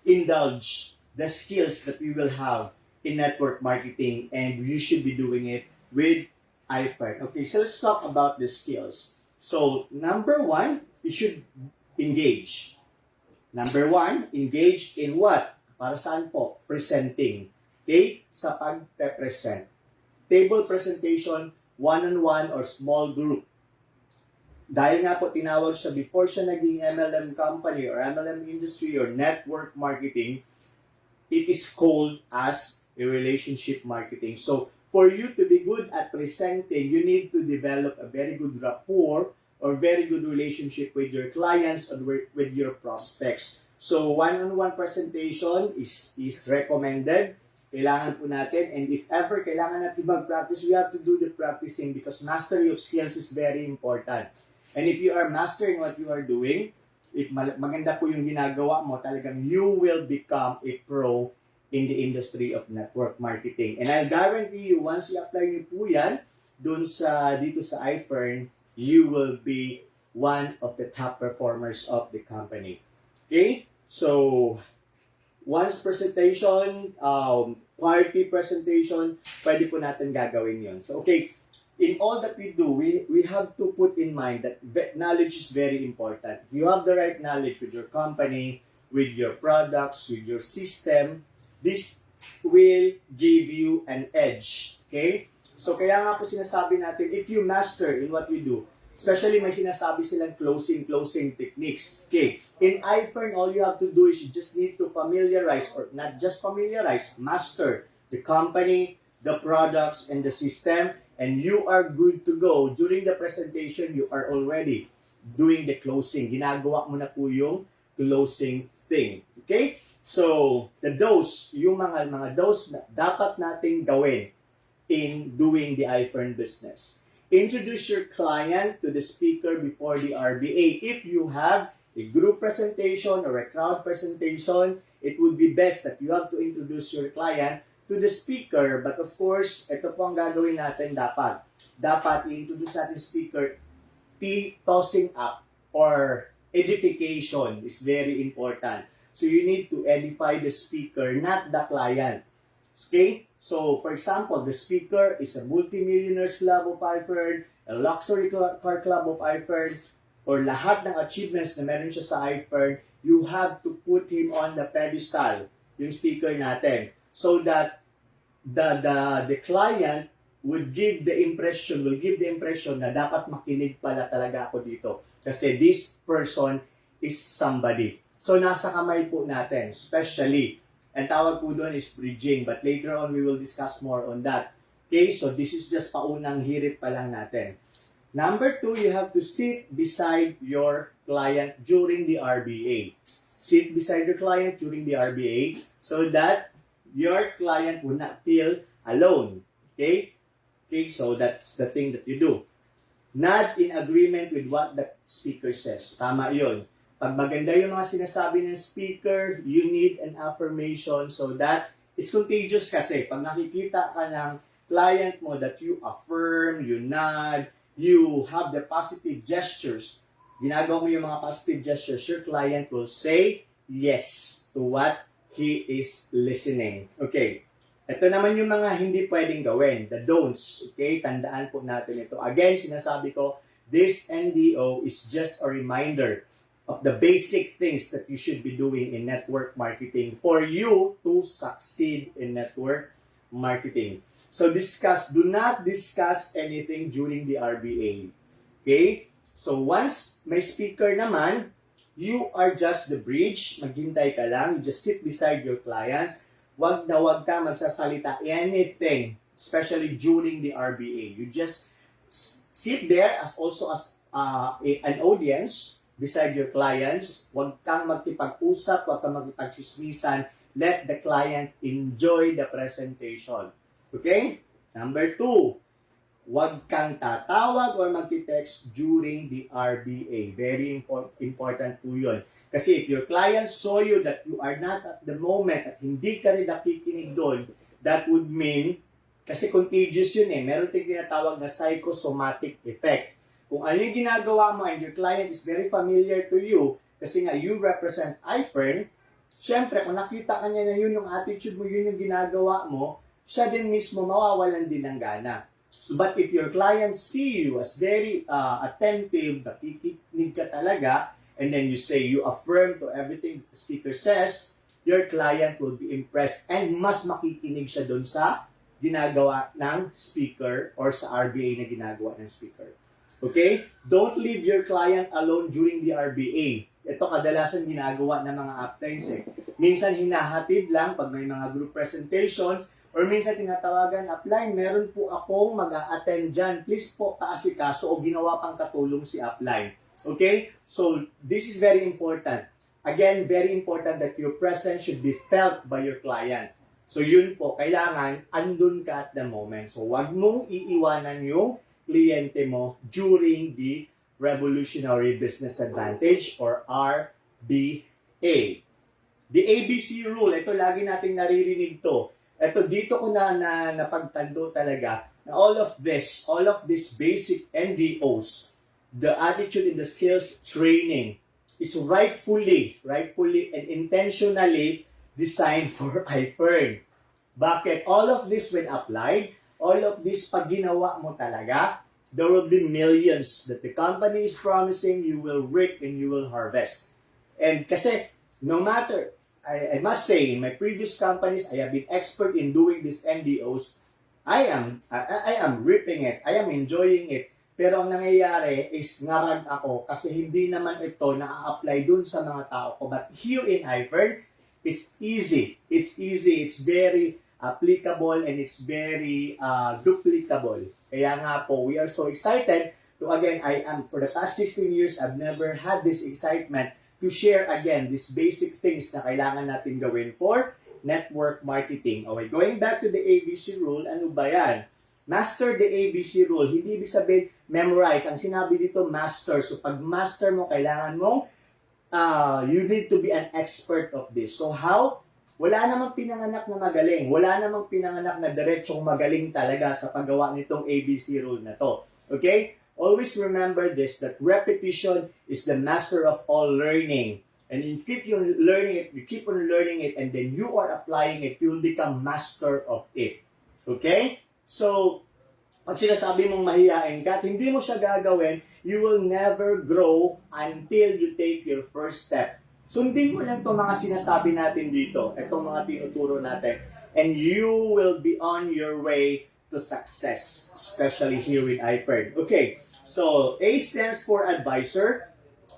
Speaker 9: indulge the skills that we will have in network marketing, and you should be doing it with IFern. Okay, so let's talk about the skills. So, number 1, you should engage. Number 1, engage in what? Para saan po? Presenting. Okay? Sa pag-present. table presentation, one-on-one or small group. Dahil nga po tinawag siya before siya naging MLM company or MLM industry or network marketing, it is called as a relationship marketing. So, for you to be good at presenting, you need to develop a very good rapport or very good relationship with your clients or with your prospects. So, one-on-one presentation is recommended. Kailangan po natin, and if ever kailangan natin mag-practice, we have to do the practicing because mastery of skills is very important. And if you are mastering what you are doing, if maganda po yung ginagawa mo, talagang you will become a pro in the industry of network marketing. And I'll guarantee you, once i-apply niyo po yan, dito sa I-FERN, you will be one of the top performers of the company. Okay? So, once presentation, party presentation, pwede po natin gagawin yon. So, okay, in all that we do, we have to put in mind that knowledge is very important. If you have the right knowledge with your company, with your products, with your system, this will give you an edge. Okay? So, kaya nga po sinasabi natin, if you master in what we do, especially may sinasabi silang closing techniques. Okay. In I-FERN, all you have to do is you just need to familiarize, or not just familiarize, master the company, the products, and the system, and you are good to go. During the presentation, you are already doing the closing. Ginagawa mo na po yung closing thing. Okay? So, yung mga dose na dapat nating gawin in doing the I-FERN business. Introduce your client to the speaker before the RBA. If you have a group presentation or a crowd presentation, it would be best that you have to introduce your client to the speaker. But of course, ito po ang gagawin natin dapat. Dapat i-introduce natin speaker. Tossing up or edification is very important. So you need to edify the speaker, not the client. Okay? So, for example, the speaker is a multi-millionaires club of I-FERN, a luxury car club of I-FERN, or lahat ng achievements na meron siya sa I-FERN, you have to put him on the pedestal, yung speaker natin, so that the client will give the impression na dapat makinig pala talaga ako dito. Kasi this person is somebody. So, nasa kamay po natin, especially. Ang tawag po doon is bridging, but later on we will discuss more on that. Okay, so this is just paunang hirit pa lang natin. Number 2, you have to sit beside your client during the RBA. Sit beside your client during the RBA so that your client will not feel alone. Okay? Okay, so that's the thing that you do. Not in agreement with what the speaker says. Tama yun. Pag maganda yung mga sinasabi ng speaker, you need an affirmation so that it's contagious kasi. Pag nakikita ka ng client mo that you affirm, you nod, you have the positive gestures, ginagawa mo yung mga positive gestures, your client will say yes to what he is listening. Okay. Ito naman yung mga hindi pwedeng gawin, the don'ts. Okay, tandaan po natin ito. Again, sinasabi ko, this NDO is just a reminder of the basic things that you should be doing in network marketing for you to succeed in network marketing. So do not discuss anything during the RBA. Okay? So once may speaker naman, you are just the bridge, maghintay ka lang, you just sit beside your clients, wag ka magsasalita anything, especially during the RBA. You just sit there as an audience, beside your clients, huwag kang magkipag-usap, huwag kang magkipag-chismisan, let the client enjoy the presentation. Okay? Number 2, huwag kang tatawag or magkitext during the RBA. Very important po yun. Kasi if your client saw you that you are not at the moment at hindi ka rin nakikinig doon, that would mean, kasi contagious yun meron tayong tinatawag na psychosomatic effect. Kung ano yung ginagawa mo and your client is very familiar to you, kasi nga you represent I-FERN, syempre kung nakita ka niya na yun yung attitude mo, yun yung ginagawa mo, siya din mismo mawawalan din ng gana. So, but if your client see you as very attentive, nakikinig ka talaga, and then you say, you affirm to everything the speaker says, your client will be impressed and mas makikinig siya dun sa ginagawa ng speaker or sa RBA na ginagawa ng speaker. Okay? Don't leave your client alone during the RBA. Ito kadalasan ginagawa ng mga uplines eh. Minsan hinahatid lang pag may mga group presentations or minsan tinatawagan upline, meron po akong mag-a-attend dyan. Please po kaasikaso o ginawa pang katulong si upline. Okay? So, this is very important. Again, very important that your presence should be felt by your client. So, yun po, kailangan andun ka at the moment. So, wag mong iiwanan yung kliyente mo during the Revolutionary Business Advantage or RBA. The ABC rule, ito lagi nating naririnig to. Ito dito ko na napagtando talaga na all of this basic NDOs, the attitude and the skills training is rightfully and intentionally designed for I-FERN. Bakit? All of this when applied, all of this pag ginawa mo talaga, there will be millions that the company is promising you will reap and you will harvest. And kasi, no matter, I must say, in my previous companies, I have been expert in doing these NDOs. I am reaping it. I am enjoying it. Pero ang nangyayari is ngarag ako kasi hindi naman ito na-apply dun sa mga tao ko. But here in I-FERN, it's easy. It's easy. It's very applicable and it's very duplicable. Kaya nga po, we are so excited to again, for the past 16 years, I've never had this excitement to share again these basic things na kailangan natin gawin for network marketing. Okay, going back to the ABC rule, ano ba yan? Master the ABC rule. Hindi ibig sabihin memorize. Ang sinabi dito, master. So pag master mo, kailangan mong you need to be an expert of this. So how? Wala namang pinanganak na magaling. Wala namang pinanganak na diretsyong magaling talaga sa paggawa nitong ABC rule na to. Okay? Always remember this, that repetition is the master of all learning. And you keep on learning it, and then you are applying it, you will become master of it. Okay? So, pag sinasabi mong mahihain ka at hindi mo siya gagawin, you will never grow until you take your first step. Sundin mo lang itong mga sinasabi natin dito, itong mga tinuturo natin, and you will be on your way to success, especially here with I-FERN. Okay, so A stands for advisor,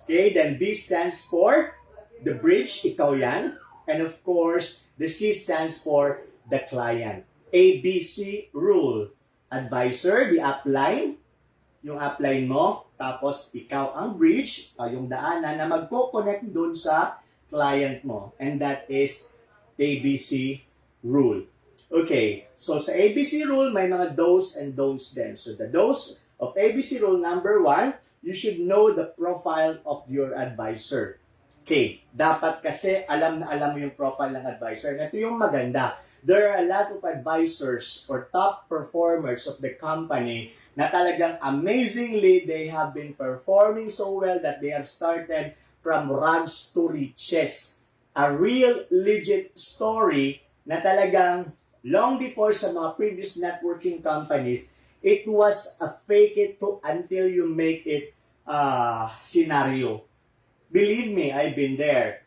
Speaker 9: okay, then B stands for the bridge, ikaw yan, and of course, the C stands for the client. ABC rule, advisor, the upline, yung upline mo, tapos ikaw ang bridge, yung daanan na magko-connect dun sa client mo. And that is ABC rule. Okay, so sa ABC rule, may mga do's and don'ts din. So the do's of ABC rule, number 1, you should know the profile of your advisor. Okay, dapat kasi alam na alam mo yung profile ng advisor. Ito yung maganda. There are a lot of advisors or top performers of the company na talagang amazingly, they have been performing so well that they have started from rags to riches. A real legit story na talagang long before sa mga previous networking companies, it was a fake it to until you make it scenario. Believe me, I've been there.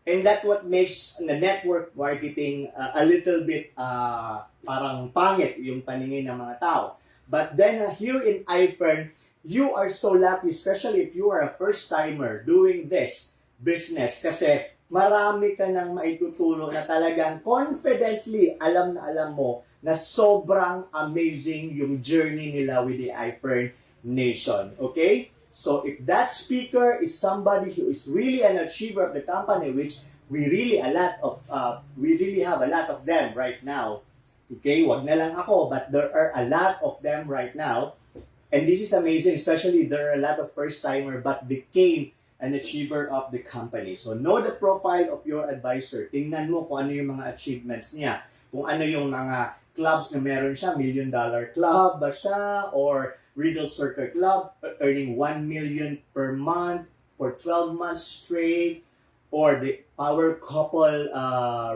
Speaker 9: And that's what makes the network marketing a little bit parang pangit yung paningin ng mga tao. But then here in I-FERN, you are so lucky, especially if you are a first-timer doing this business. Kasi marami ka nang maituturo na talagang confidently alam na alam mo na sobrang amazing yung journey nila with the I-FERN Nation. Okay? So if that speaker is somebody who is really an achiever of the company, which we really have a lot of them right now. Okay, wag na lang ako, but there are a lot of them right now. And this is amazing, especially there are a lot of first-timer but became an achiever of the company. So know the profile of your advisor. Tingnan mo kung ano yung mga achievements niya. Kung ano yung mga clubs na meron siya, $1 million club ba siya, or Riddle Circle Club, earning 1 million per month for 12 months straight, or the Power Couple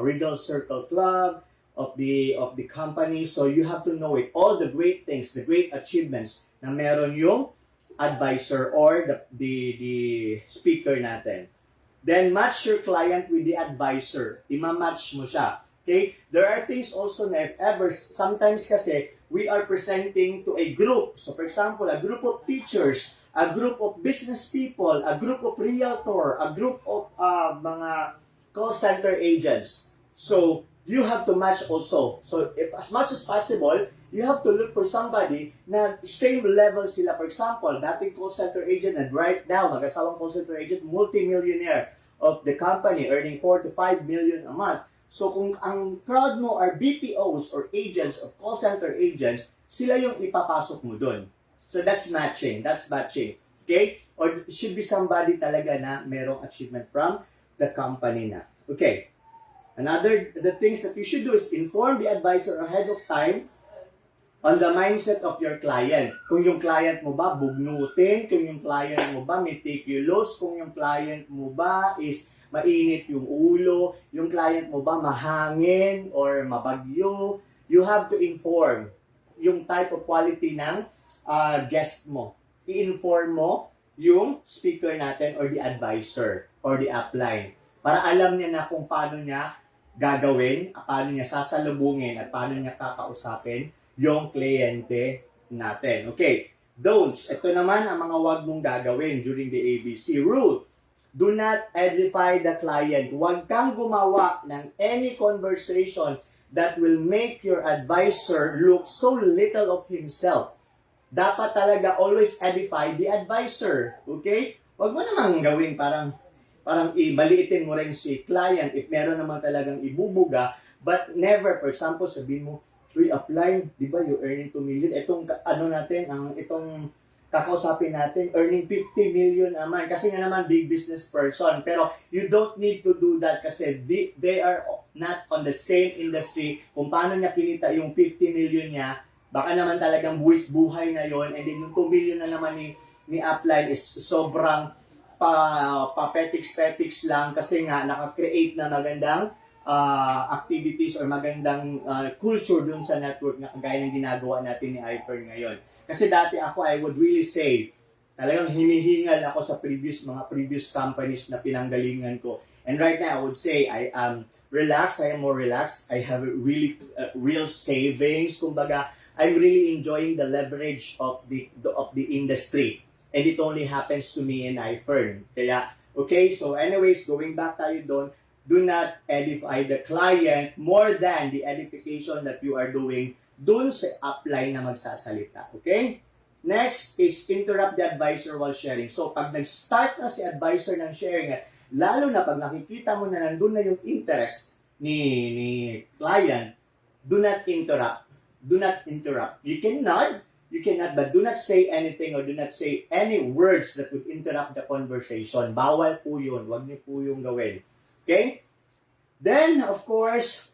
Speaker 9: Riddle Circle Club of the company. So you have to know it, all the great things, the great achievements na meron yung advisor or the speaker natin. Then match your client with the advisor. Ima-match mo siya. Okay? There are things also na if ever, sometimes kasi, we are presenting to a group. So for example, a group of teachers, a group of business people, a group of realtor, a group of mga call center agents. So you have to match also. So if as much as possible, you have to look for somebody na same level sila. For example, dating call center agent and right now, mag-asawang call center agent, multi-millionaire of the company, earning 4 to 5 million a month. So kung ang crowd mo are BPOs or agents or call center agents, sila yung ipapasok mo dun. So that's matching. That's matching. Okay? Or it should be somebody talaga na merong achievement from the company na. Okay. The things that you should do is inform the advisor ahead of time on the mindset of your client. Kung yung client mo ba bugnutin, kung yung client mo ba meticulous, kung yung client mo ba is mainit yung ulo, yung client mo ba mahangin or mabagyo, you have to inform yung type of quality ng guest mo. I-inform mo yung speaker natin or the advisor or the upline para alam niya na kung paano niya gagawin, paano niya sasalubungin at paano niya kakausapin yung kliyente natin. Okay, don'ts. Ito naman ang mga wag mong gagawin during the ABC rule. Do not edify the client. Huwag kang gumawa ng any conversation that will make your advisor look so little of himself. Dapat talaga always edify the advisor. Okay? Huwag mo namang gawin parang ibaliitin mo rin si client if meron naman talagang ibubuga, but never, for example, sabihin mo, uy, apply, di ba, you earning 2 million. Itong, itong kakausapin natin, earning 50 million naman. Kasi nga naman, big business person. Pero you don't need to do that kasi they are not on the same industry. Kung paano niya kinita yung 50 million niya, baka naman talagang buwis buhay na yon, and then yung 2 million na naman ni upline is sobrang pa-petics lang kasi nga naka-create na magandang activities or magandang culture dun sa network na kagaya ng ginagawa natin ni I-FERN ngayon. Kasi dati ako, I would really say, talagang hinihingal ako sa mga previous companies na pinanggalingan ko. And right now, I would say, I am relaxed, I am more relaxed, I have really real savings, kumbaga, I'm really enjoying the leverage of the industry. And it only happens to me in I-FERN. Kaya, okay, so anyways, going back tayo doon, do not edify the client more than the edification that you are doing doon sa upline na magsasalita. Okay? Next is interrupt the advisor while sharing. So, pag nag-start na si advisor ng sharing, lalo na pag nakikita mo na nandun na yung interest ni client, do not interrupt. Do not interrupt. You cannot, but do not say anything or do not say any words that would interrupt the conversation. Bawal po yun. Huwag niyo po yung gawin. Okay? Then, of course,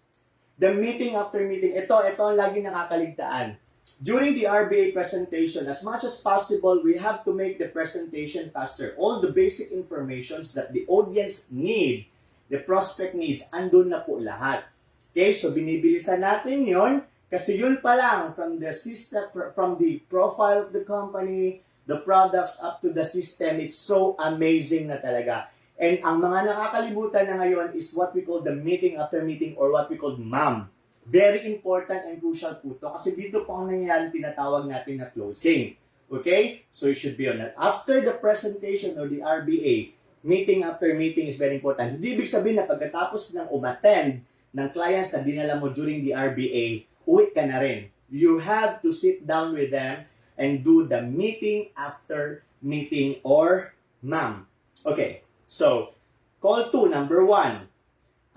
Speaker 9: the meeting after meeting. Ito ang lagi nakakaligtaan. During the RBA presentation, as much as possible, we have to make the presentation faster. All the basic informations that the audience need, the prospect needs, andun na po lahat. Okay? So, binibilisan natin yon. Kasi yun pa lang, from the system, from the profile of the company, the products up to the system, it's so amazing na talaga. And ang mga nakakalimutan na ngayon is what we call the meeting after meeting or what we call MAM. Very important and crucial po ito kasi dito po ang nangyayari tinatawag natin na closing. Okay? So it should be on that. After the presentation or the RBA, meeting after meeting is very important. Hindi ibig sabihin na pagkatapos ng umattend ng clients na dinala mo during the RBA, uwi ka na rin. You have to sit down with them and do the meeting after meeting or MAM. Okay, so, call 2, number 1.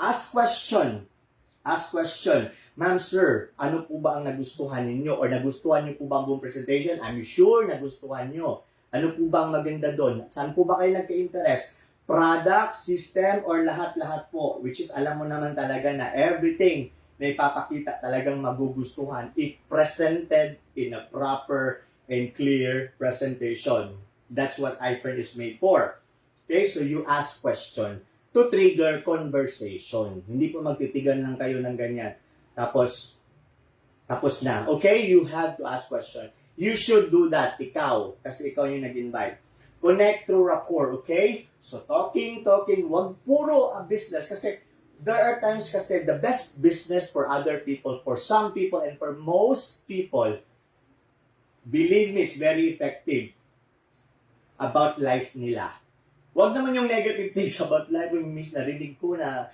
Speaker 9: Ask question. Ask question. Ma'am, sir, ano po ba ang nagustuhan ninyo? Or nagustuhan niyo po ba ang buong presentation? I'm sure nagustuhan niyo. Ano po ba ang maganda doon? Saan po ba kayo nagka-interest? Product, system, or lahat-lahat po? Which is, alam mo naman talaga na everything na ipapakita talagang magugustuhan if presented in a proper and clear presentation. That's what I-FERN is made for. Okay, so you ask question to trigger conversation. Hindi po magtitigan lang kayo ng ganyan. Tapos na. Okay, you have to ask question. You should do that, ikaw, kasi ikaw yung nag-invite. Connect through rapport, okay? So talking, wag puro business kasi there are times kasi the best business for other people, for some people, and for most people, believe me, it's very effective about life nila. Wag naman yung negative things about life. Yung miss narinig ko na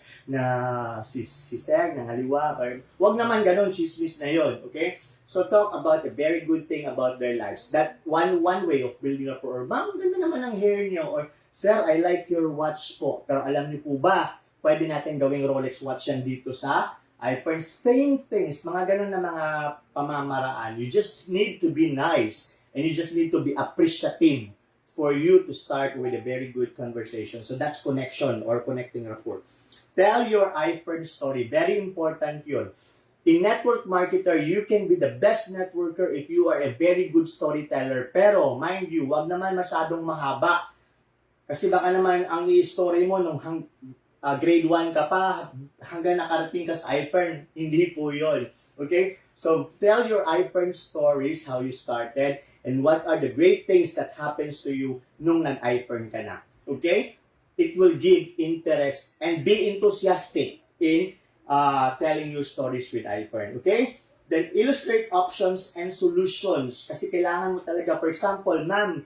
Speaker 9: si Seg, nangaliwa. Wag naman ganun, miss na yon, okay? So talk about a very good thing about their lives. That one way of building rapport. Or, ma'am, ganda naman ang hair niyo. Or, sir, I like your watch po. Pero alam niyo po ba, pwede natin gawing Rolex watch yan dito sa I-FERN. Same things, mga ganun na mga pamamaraan. You just need to be nice. And you just need to be appreciative for you to start with a very good conversation. So that's connection or connecting rapport. Tell your I-FERN story. Very important yun. In network marketer, you can be the best networker if you are a very good storyteller. Pero, mind you, wag naman masyadong mahaba. Kasi baka naman ang i-story mo nung grade 1 ka pa, hanggang nakarating ka sa I-FERN. Hindi po yun. Okay? So, tell your I-FERN stories, how you started, and what are the great things that happens to you nung nag-I-FERN ka na. Okay? It will give interest and be enthusiastic in telling your stories with I-FERN. Okay? Then, illustrate options and solutions. Kasi kailangan mo talaga, for example, ma'am,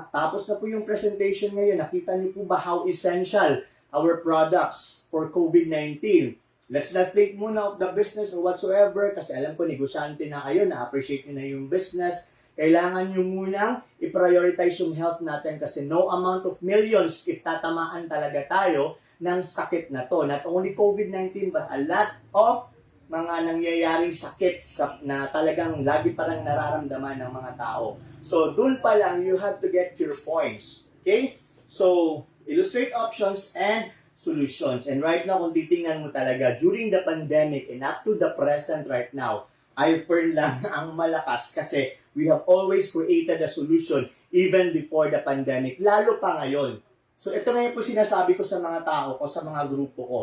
Speaker 9: tapos na po yung presentation ngayon, nakita niyo po ba how essential our products for COVID-19? Let's not think muna of the business or whatsoever kasi alam ko, negosyante na kayo, na-appreciate nyo na yung business. Kailangan nyo munang i-prioritize yung health natin kasi no amount of millions if tatamaan talaga tayo ng sakit na to. Not only COVID-19 but a lot of mga nangyayaring sakit na talagang lagi parang nararamdaman ng mga tao. So, dun pa lang, you have to get your points. Okay? So, illustrate options and solutions. And right now, kung titingnan mo talaga, during the pandemic and up to the present right now, I-FERN lang ang malakas kasi we have always created a solution even before the pandemic, lalo pa ngayon. So ito na yung po sinasabi ko sa mga tao ko, sa mga grupo ko.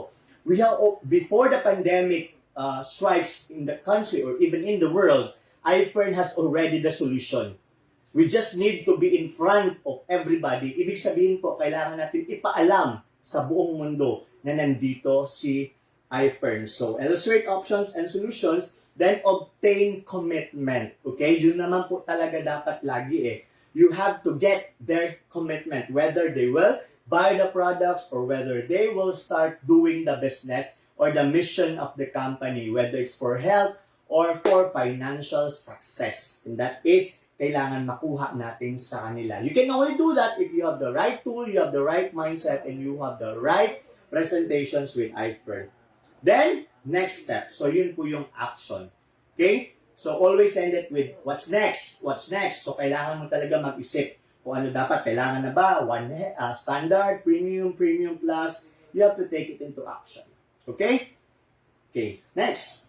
Speaker 9: We have, before the pandemic strikes in the country or even in the world, I-FERN has already the solution. We just need to be in front of everybody. Ibig sabihin po, kailangan natin ipaalam sa buong mundo na nandito si I-FERN. So, illustrate options and solutions, then obtain commitment. Okay? Yun naman po talaga dapat lagi eh. You have to get their commitment, whether they will buy the products or whether they will start doing the business or the mission of the company, whether it's for health or for financial success. And that is, kailangan makuha natin sa kanila. You can only do that if you have the right tool, you have the right mindset, and you have the right presentations with I-FERN. Then, next step. So, yun po yung action. Okay? So, always end it with, what's next? What's next? So, kailangan mo talaga mag-isip kung ano dapat. Kailangan na ba? Standard, premium, premium plus. You have to take it into action. Okay? Okay. Next.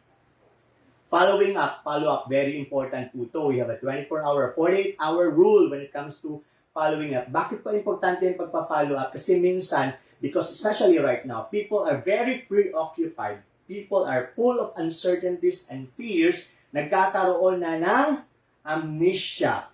Speaker 9: Following up. Follow-up. Very important po ito. We have a 24-hour, 48-hour rule when it comes to following up. Bakit pa importante yung pagpa-follow up? Kasi minsan, because especially right now, people are very preoccupied. People are full of uncertainties and fears. Nagkakaroon na ng amnesia.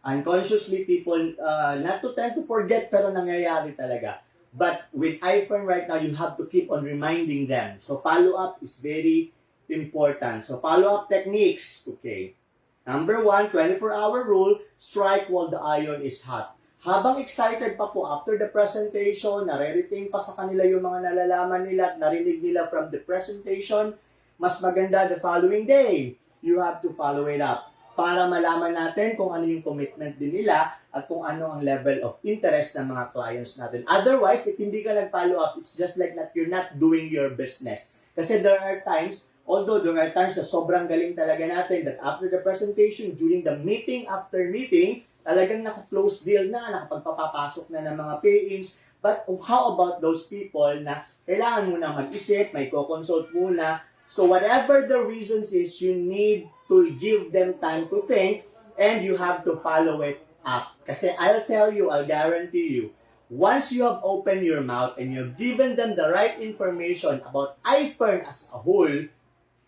Speaker 9: Unconsciously, people not to tend to forget pero nangyayari talaga. But with I-FERN right now, you have to keep on reminding them. So follow-up is very important. So follow-up techniques. Okay. Number 1, 24-hour rule, strike while the iron is hot. Habang excited pa po after the presentation, nare-retain pa sa kanila yung mga nalalaman nila at narinig nila from the presentation, mas maganda the following day. You have to follow it up para malaman natin kung ano yung commitment din nila at kung ano ang level of interest ng mga clients natin. Otherwise, if hindi ka nag-follow up, it's just like that you're not doing your business. Kasi there are times, although there are times na sobrang galing talaga natin that after the presentation, during the meeting after meeting, talagang naka-close deal na, nakapagpapapasok na ng mga pay-ins. But how about those people na kailangan mo na mag-isip, may co-consult muna. So whatever the reasons is, you need to give them time to think and you have to follow it up. Kasi I'll tell you, I'll guarantee you, once you have opened your mouth and you've given them the right information about I-FERN as a whole,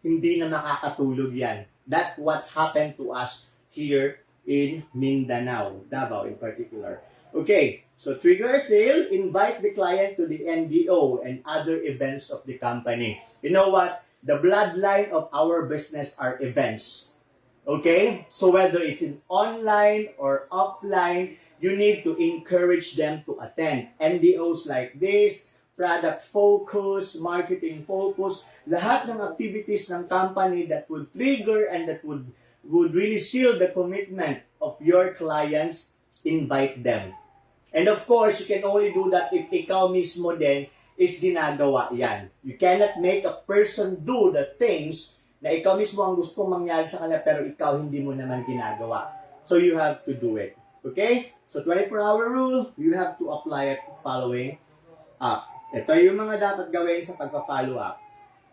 Speaker 9: hindi na makakatulog yan. That's what happened to us here in Mindanao, Davao in particular. Okay, so trigger a sale, invite the client to the NDO and other events of the company. You know what? The bloodline of our business are events. Okay? So whether it's in online or offline, you need to encourage them to attend. NDOs like this, product focus, marketing focus, lahat ng activities ng company that would trigger and that would really seal the commitment of your clients, invite them. And of course, you can only do that if ikaw mismo din is ginagawa yan. You cannot make a person do the things na ikaw mismo ang gusto mangyari sa kanila pero ikaw hindi mo naman ginagawa. So you have to do it. Okay? So 24-hour rule, you have to apply it following up. Ito yung mga dapat gawin sa pagpa-follow up.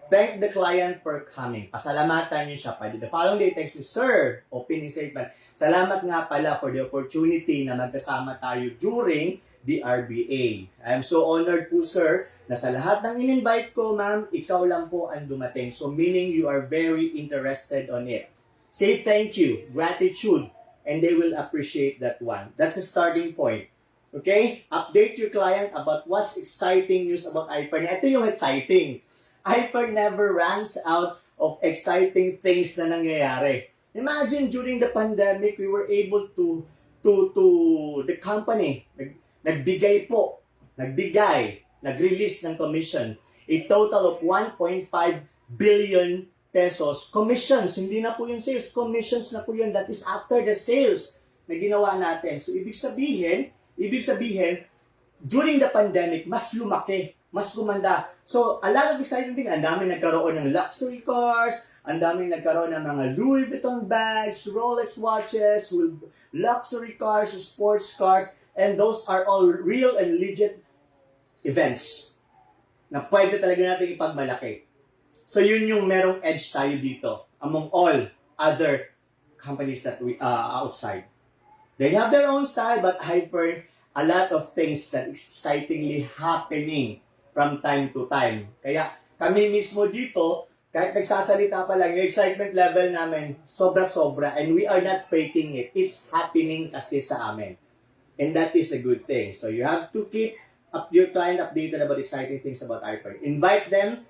Speaker 9: Thank the client for coming. Pasalamatan niyo siya. The following day, thanks to Sir, opening statement. Salamat nga pala for the opportunity na magkasama tayo during the RBA. I am so honored po, Sir, na sa lahat ng in-invite ko, ma'am, ikaw lang po ang dumating. So meaning you are very interested on it. Say thank you, gratitude, and they will appreciate that one. That's a starting point. Okay? Update your client about what's exciting news about I-FERN. Ito yung exciting. I-FERN never runs out of exciting things na nangyayari. Imagine during the pandemic, we were able to the company, nag-release ng commission, a total of 1.5 billion pesos. Commissions, hindi na po yung sales, commissions na po yun. That is after the sales na ginawa natin. So, ibig sabihin, during the pandemic, mas lumaki, mas gumanda. So, a lot of exciting things. Ang dami nagkaroon ng luxury cars, ang dami nagkaroon ng mga Louis Vuitton bags, Rolex watches, luxury cars, sports cars, and those are all real and legit events na pwede talaga natin ipagmalaki. So, yun yung merong edge tayo dito among all other companies that we outside. They have their own style, but I-FERN, a lot of things that excitingly happening from time to time. Kaya kami mismo dito, kahit nagsasalita pa lang, yung excitement level namin, sobra-sobra, and we are not faking it. It's happening kasi sa amin. And that is a good thing. So you have to keep your client updated about exciting things about I-FERN. Invite them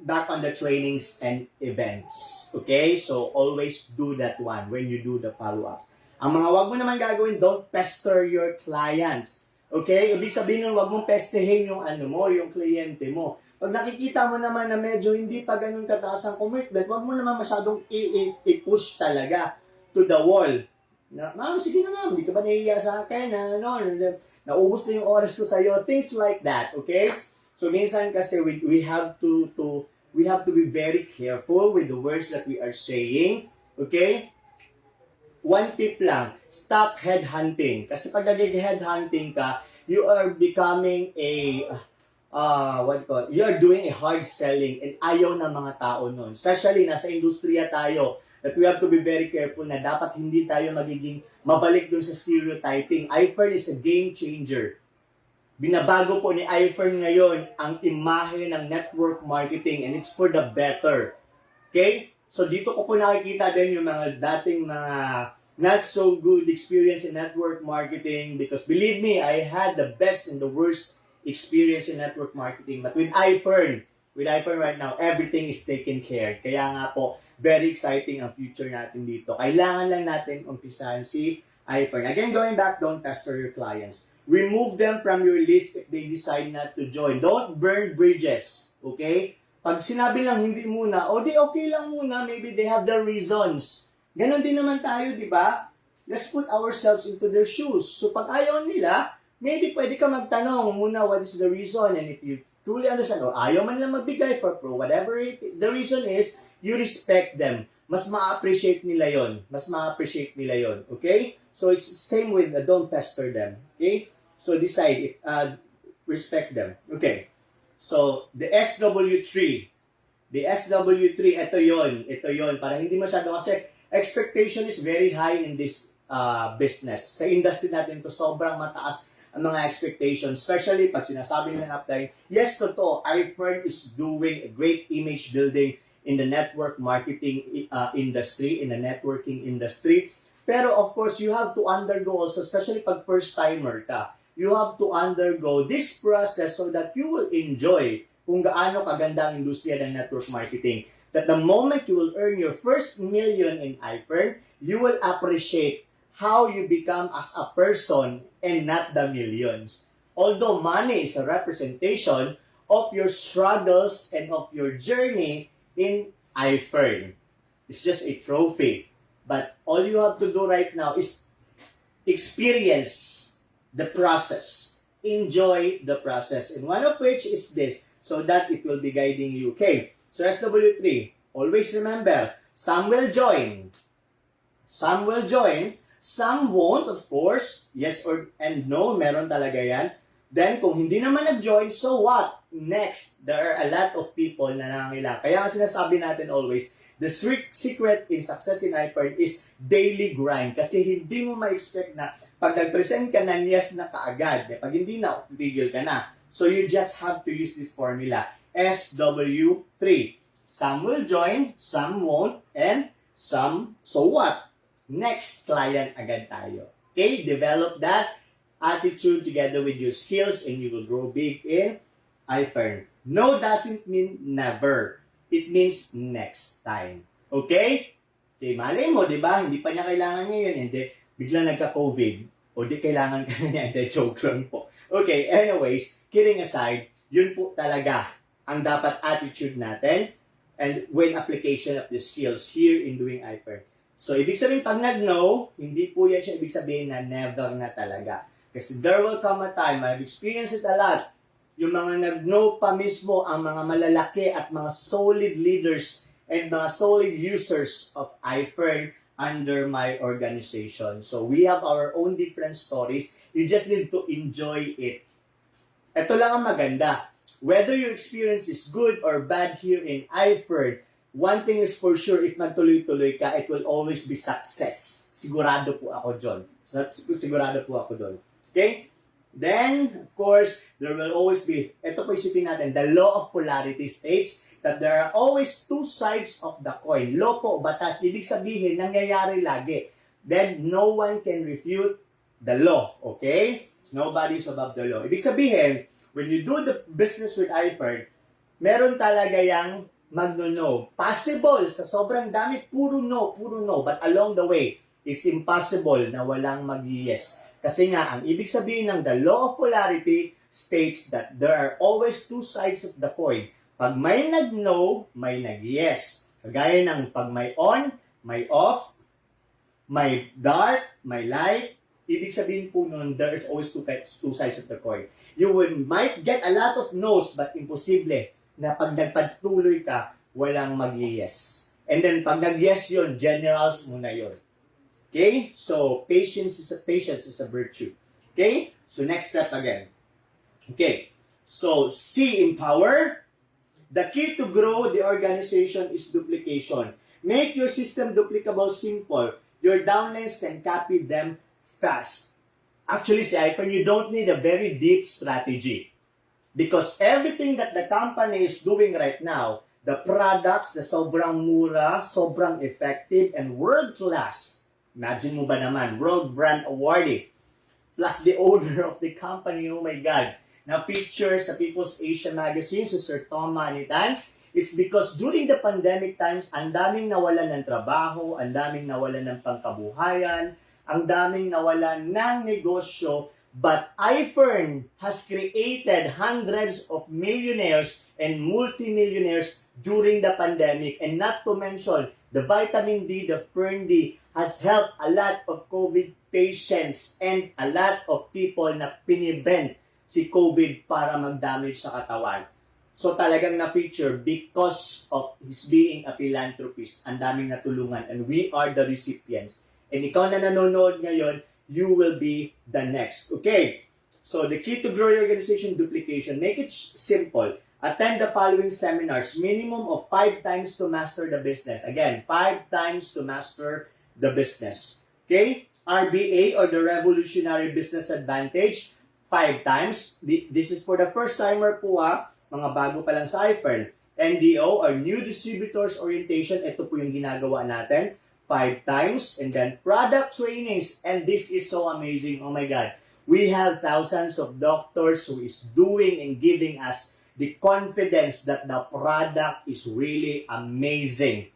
Speaker 9: back on the trainings and events. Okay? So always do that one when you do the follow-ups. Ang mga wag mo naman gagawin, don't pester your clients. Okay? Ibig sabihin nun, wag mong pestehin yung yung kliyente mo. Pag nakikita mo naman na medyo hindi pa ganun kataas ang commitment, wag mo naman masyadong i-push talaga to the wall. Na, ma'am, sige na ma'am, hindi ka ba nahihiya sa akin? Naubos na yung oras ko sa'yo. Things like that, okay? So minsan kasi we have to be very careful with the words that we are saying, okay? One tip lang, stop headhunting. Kasi pag nag-headhunting ka, you are becoming you are doing a hard selling and ayaw ng mga tao nun. Especially nasa industriya tayo, that we have to be very careful na dapat hindi tayo magiging mabalik dun sa stereotyping. I-FERN is a game changer. Binabago po ni I-FERN ngayon ang imahe ng network marketing and it's for the better. Okay? So dito ko po nakikita din yung mga dating not so good experience in network marketing because believe me, I had the best and the worst experience in network marketing. But with I-FERN right now, everything is taken care. Kaya nga po, very exciting ang future natin dito. Kailangan lang natin umpisahan si I-FERN. Again, going back, don't pester your clients. Remove them from your list if they decide not to join. Don't burn bridges. Okay? Pag sinabi lang hindi muna, o di okay lang muna, maybe they have their reasons. Ganon din naman tayo, di ba? Let's put ourselves into their shoes. So pag ayaw nila, maybe pwede ka magtanong muna what is the reason. And if you truly understand, o ayaw man lang magbigay for pro, whatever the reason is, you respect them. Mas ma-appreciate nila yon. Mas ma-appreciate nila yon. Okay? So it's same with don't pester them. Okay? So decide, respect them. Okay. So, the SW3. The SW3, ito yon. Para hindi masyado kasi expectation is very high in this business. Sa industry natin to sobrang mataas ang mga expectations. Especially pag sinasabi nila after, yes, totoo, I-FERN is doing a great image building in the network marketing industry, in the networking industry. Pero of course, you have to undergo also, especially pag first-timer ka, you have to undergo this process so that you will enjoy kung gaano kaganda ang industriya ng network marketing. That the moment you will earn your first million in I-FERN, you will appreciate how you become as a person and not the millions. Although money is a representation of your struggles and of your journey in I-FERN. It's just a trophy. But all you have to do right now is experience the process. Enjoy the process. And one of which is this, so that it will be guiding you. Okay, so SW3, always remember, some will join. Some will join. Some won't, of course. Yes or and no, meron talaga yan. Then, kung hindi naman nag-join, so what? Next, there are a lot of people na nangangailangan. Kaya ang sinasabi natin always, the secret in success in I-FERN is daily grind. Kasi hindi mo ma-expect na pag nag-present ka na yes na kaagad. Pag hindi na, tigil ka na. So you just have to use this formula. SW3. Some will join, some won't, and some, so what? Next client agad tayo. Okay? Develop that attitude together with your skills and you will grow big in I-FERN. No doesn't mean never. It means next time. Okay? Okay, malay mo, di ba? Hindi pa niya kailangan ngayon. Hindi, biglang nagka-COVID. O di kailangan ka na niya. Hindi, joke lang po. Okay, anyways, kidding aside, yun po talaga ang dapat attitude natin and when application of the skills here in doing I-FERN. So, ibig sabihin, pag nag-no, hindi po yan siya ibig sabihin na never na talaga. Kasi there will come a time, I've experienced it a lot, yung mga nag-know pa mismo ang mga malalaki at mga solid leaders and mga solid users of I-FERN under my organization. So we have our own different stories. You just need to enjoy it. Ito lang ang maganda. Whether your experience is good or bad here in I-FERN, one thing is for sure, if magtuloy-tuloy ka, it will always be success. Sigurado po ako dyan. Sigurado po ako doon. Okay? Then, of course, there will always be, ito po isipin natin, the law of polarity states that there are always two sides of the coin. Law po, batas, ibig sabihin, nangyayari lagi. Then, no one can refute the law. Okay? Nobody is above the law. Ibig sabihin, when you do the business with I-FERN, meron talaga yang magno-no. Possible, sa sobrang dami, puro no. But along the way, it's impossible na walang mag-yes. Kasi nga, ang ibig sabihin ng the law of polarity states that there are always two sides of the coin. Pag may nag-no, may nag-yes. Kagaya ng pag may on, may off, may dark, may light, ibig sabihin po nun, there is always two sides of the coin. You might get a lot of no's, but imposible na pag nagpatuloy ka, walang mag-yes. And then pag nag-yes yun, generals muna yun. Okay? So, patience is a virtue. Okay? So, next step again. Okay. So, C, empower. The key to grow the organization is duplication. Make your system duplicable simple. Your downlines can copy them fast. Actually, si I-FERN, you don't need a very deep strategy. Because everything that the company is doing right now, the products, the sobrang mura, sobrang effective, and world-class. Imagine mo ba naman, World Brand Awardee. Plus the owner of the company, oh my God, na feature sa People's Asia magazine, si Sir Tom Manitan. It's because during the pandemic times, ang daming nawalan ng trabaho, ang daming nawalan ng pangkabuhayan, ang daming nawalan ng negosyo, but I-FERN has created hundreds of millionaires and multimillionaires during the pandemic. And not to mention, the vitamin D, the Fern D, has helped a lot of COVID patients and a lot of people na pinibent si COVID para mag-damage sa katawan. So talagang na-feature because of his being a philanthropist. Ang daming natulungan and we are the recipients. And ikaw na nanonood ngayon, you will be the next. Okay? So the key to grow your organization, duplication. Make it simple. Attend the following seminars. Minimum of 5 times to master the business. Again, 5 times to master the business. Okay? RBA or the Revolutionary Business Advantage, 5 times. This is for the first timer po mga bago pa lang sa I-FERN. NDO or New Distributors Orientation, ito po yung ginagawa natin. 5 times, and then product trainings. And this is so amazing. Oh my God. We have thousands of doctors who is doing and giving us the confidence that the product is really amazing.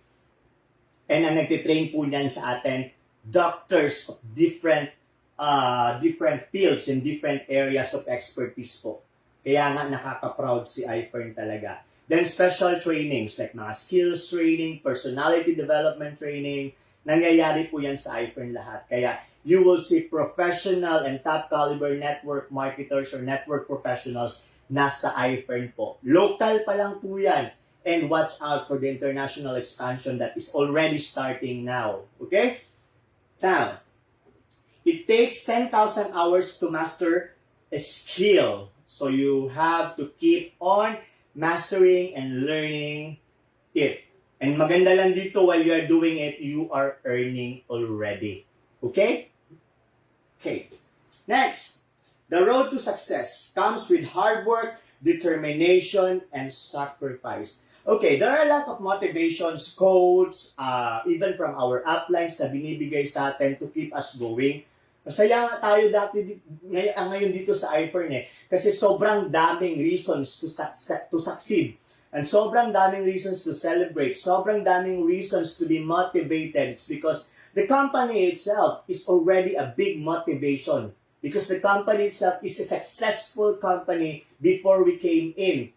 Speaker 9: And ang nagtitrain po niyan sa atin, doctors of different fields and different areas of expertise po. Kaya nga nakaka-proud si I-FERN talaga. Then special trainings like mga skills training, personality development training, nangyayari po yan sa I-FERN lahat. Kaya you will see professional and top caliber network marketers or network professionals nasa I-FERN po. Local pa lang po yan. And watch out for the international expansion that is already starting now. Okay? Now, it takes 10,000 hours to master a skill. So you have to keep on mastering and learning it. And maganda lang dito, while you are doing it, you are earning already. Okay? Okay. Next, the road to success comes with hard work, determination, and sacrifice. Okay, there are a lot of motivations, quotes, even from our uplines na binibigay sa atin to keep us going. Masaya nga tayo ngayon dito sa I-FERN kasi sobrang daming reasons to succeed. And sobrang daming reasons to celebrate. Sobrang daming reasons to be motivated. It's because the company itself is already a big motivation. Because the company itself is a successful company before we came in.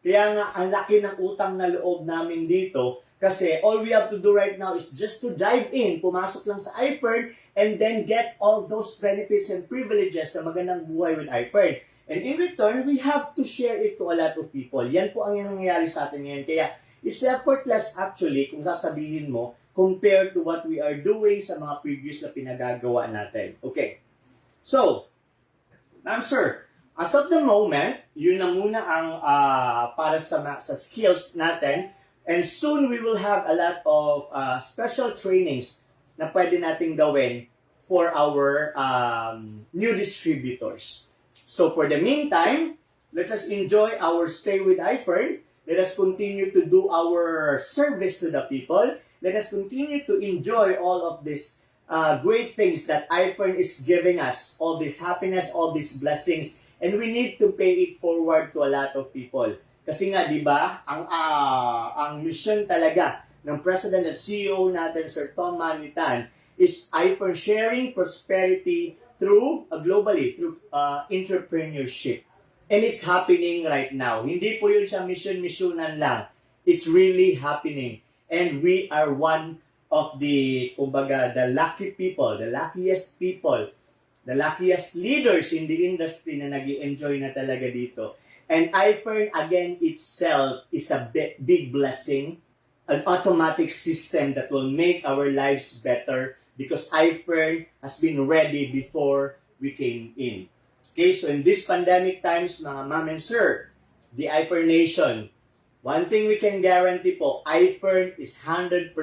Speaker 9: Kaya nga, ang laki ng utang na loob namin dito kasi all we have to do right now is just to dive in, pumasok lang sa I-FERN, and then get all those benefits and privileges sa magandang buhay with I-FERN. And in return, we have to share it to a lot of people. Yan po ang nangyayari sa atin ngayon. Kaya it's effortless actually kung sasabihin mo compared to what we are doing sa mga previous na pinagagawa natin. Okay. So, ma'am sir, as of the moment, yun na muna ang para sa skills natin. And soon we will have a lot of special trainings na pwede nating gawin for our new distributors. So for the meantime, let us enjoy our stay with I-FERN. Let us continue to do our service to the people. Let us continue to enjoy all of these great things that I-FERN is giving us. All this happiness, all these blessings. And we need to pay it forward to a lot of people. Kasi nga, di ba, ang mission talaga ng President at CEO natin, Sir Tom Manitan, is I-FERN sharing prosperity through, globally, through entrepreneurship. And it's happening right now. Hindi po yun siya mission-missionan lang. It's really happening. And we are one of the, kumbaga, the lucky people, the luckiest people, the luckiest leaders in the industry na nag-enjoy na talaga dito. And I-FERN, again, itself is a big blessing, an automatic system that will make our lives better because I-FERN has been ready before we came in. Okay, so in this pandemic times, mga ma'am and sir, the I-FERN Nation, one thing we can guarantee po, I-FERN is 100%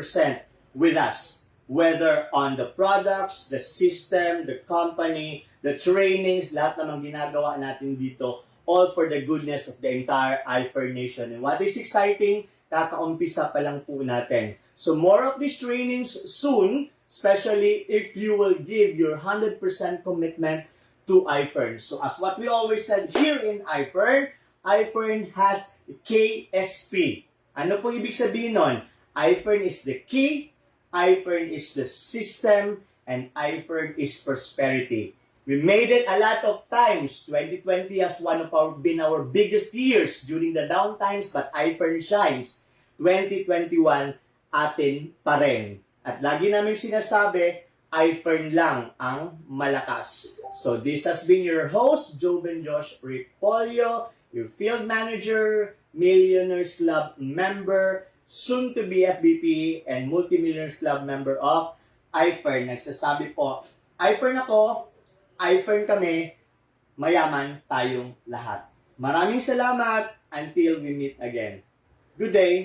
Speaker 9: with us. Whether on the products, the system, the company, the trainings, lahat namang ginagawa natin dito, all for the goodness of the entire I-FERN Nation. And what is exciting, kakaumpisa pa lang po natin. So more of these trainings soon, especially if you will give your 100% commitment to I-FERN. So as what we always said here in I-FERN, I-FERN has KSP. Ano po ibig sabihin nun? I-FERN is the key, I-FERN is the system, and I-FERN is prosperity. We made it a lot of times. 2020 has been our biggest years during the down times, but I-FERN shines. 2021, atin pa rin. At lagi namin sinasabi, I-FERN lang ang malakas. So this has been your host, Joven Repollo, your field manager, Millionaires Club member, soon to be FBP, and Multimillionaires Club member of I-FERN. Nagsasabi po, I-FERN ako, I-FERN kami, mayaman tayong lahat. Maraming salamat until we meet again. Good day!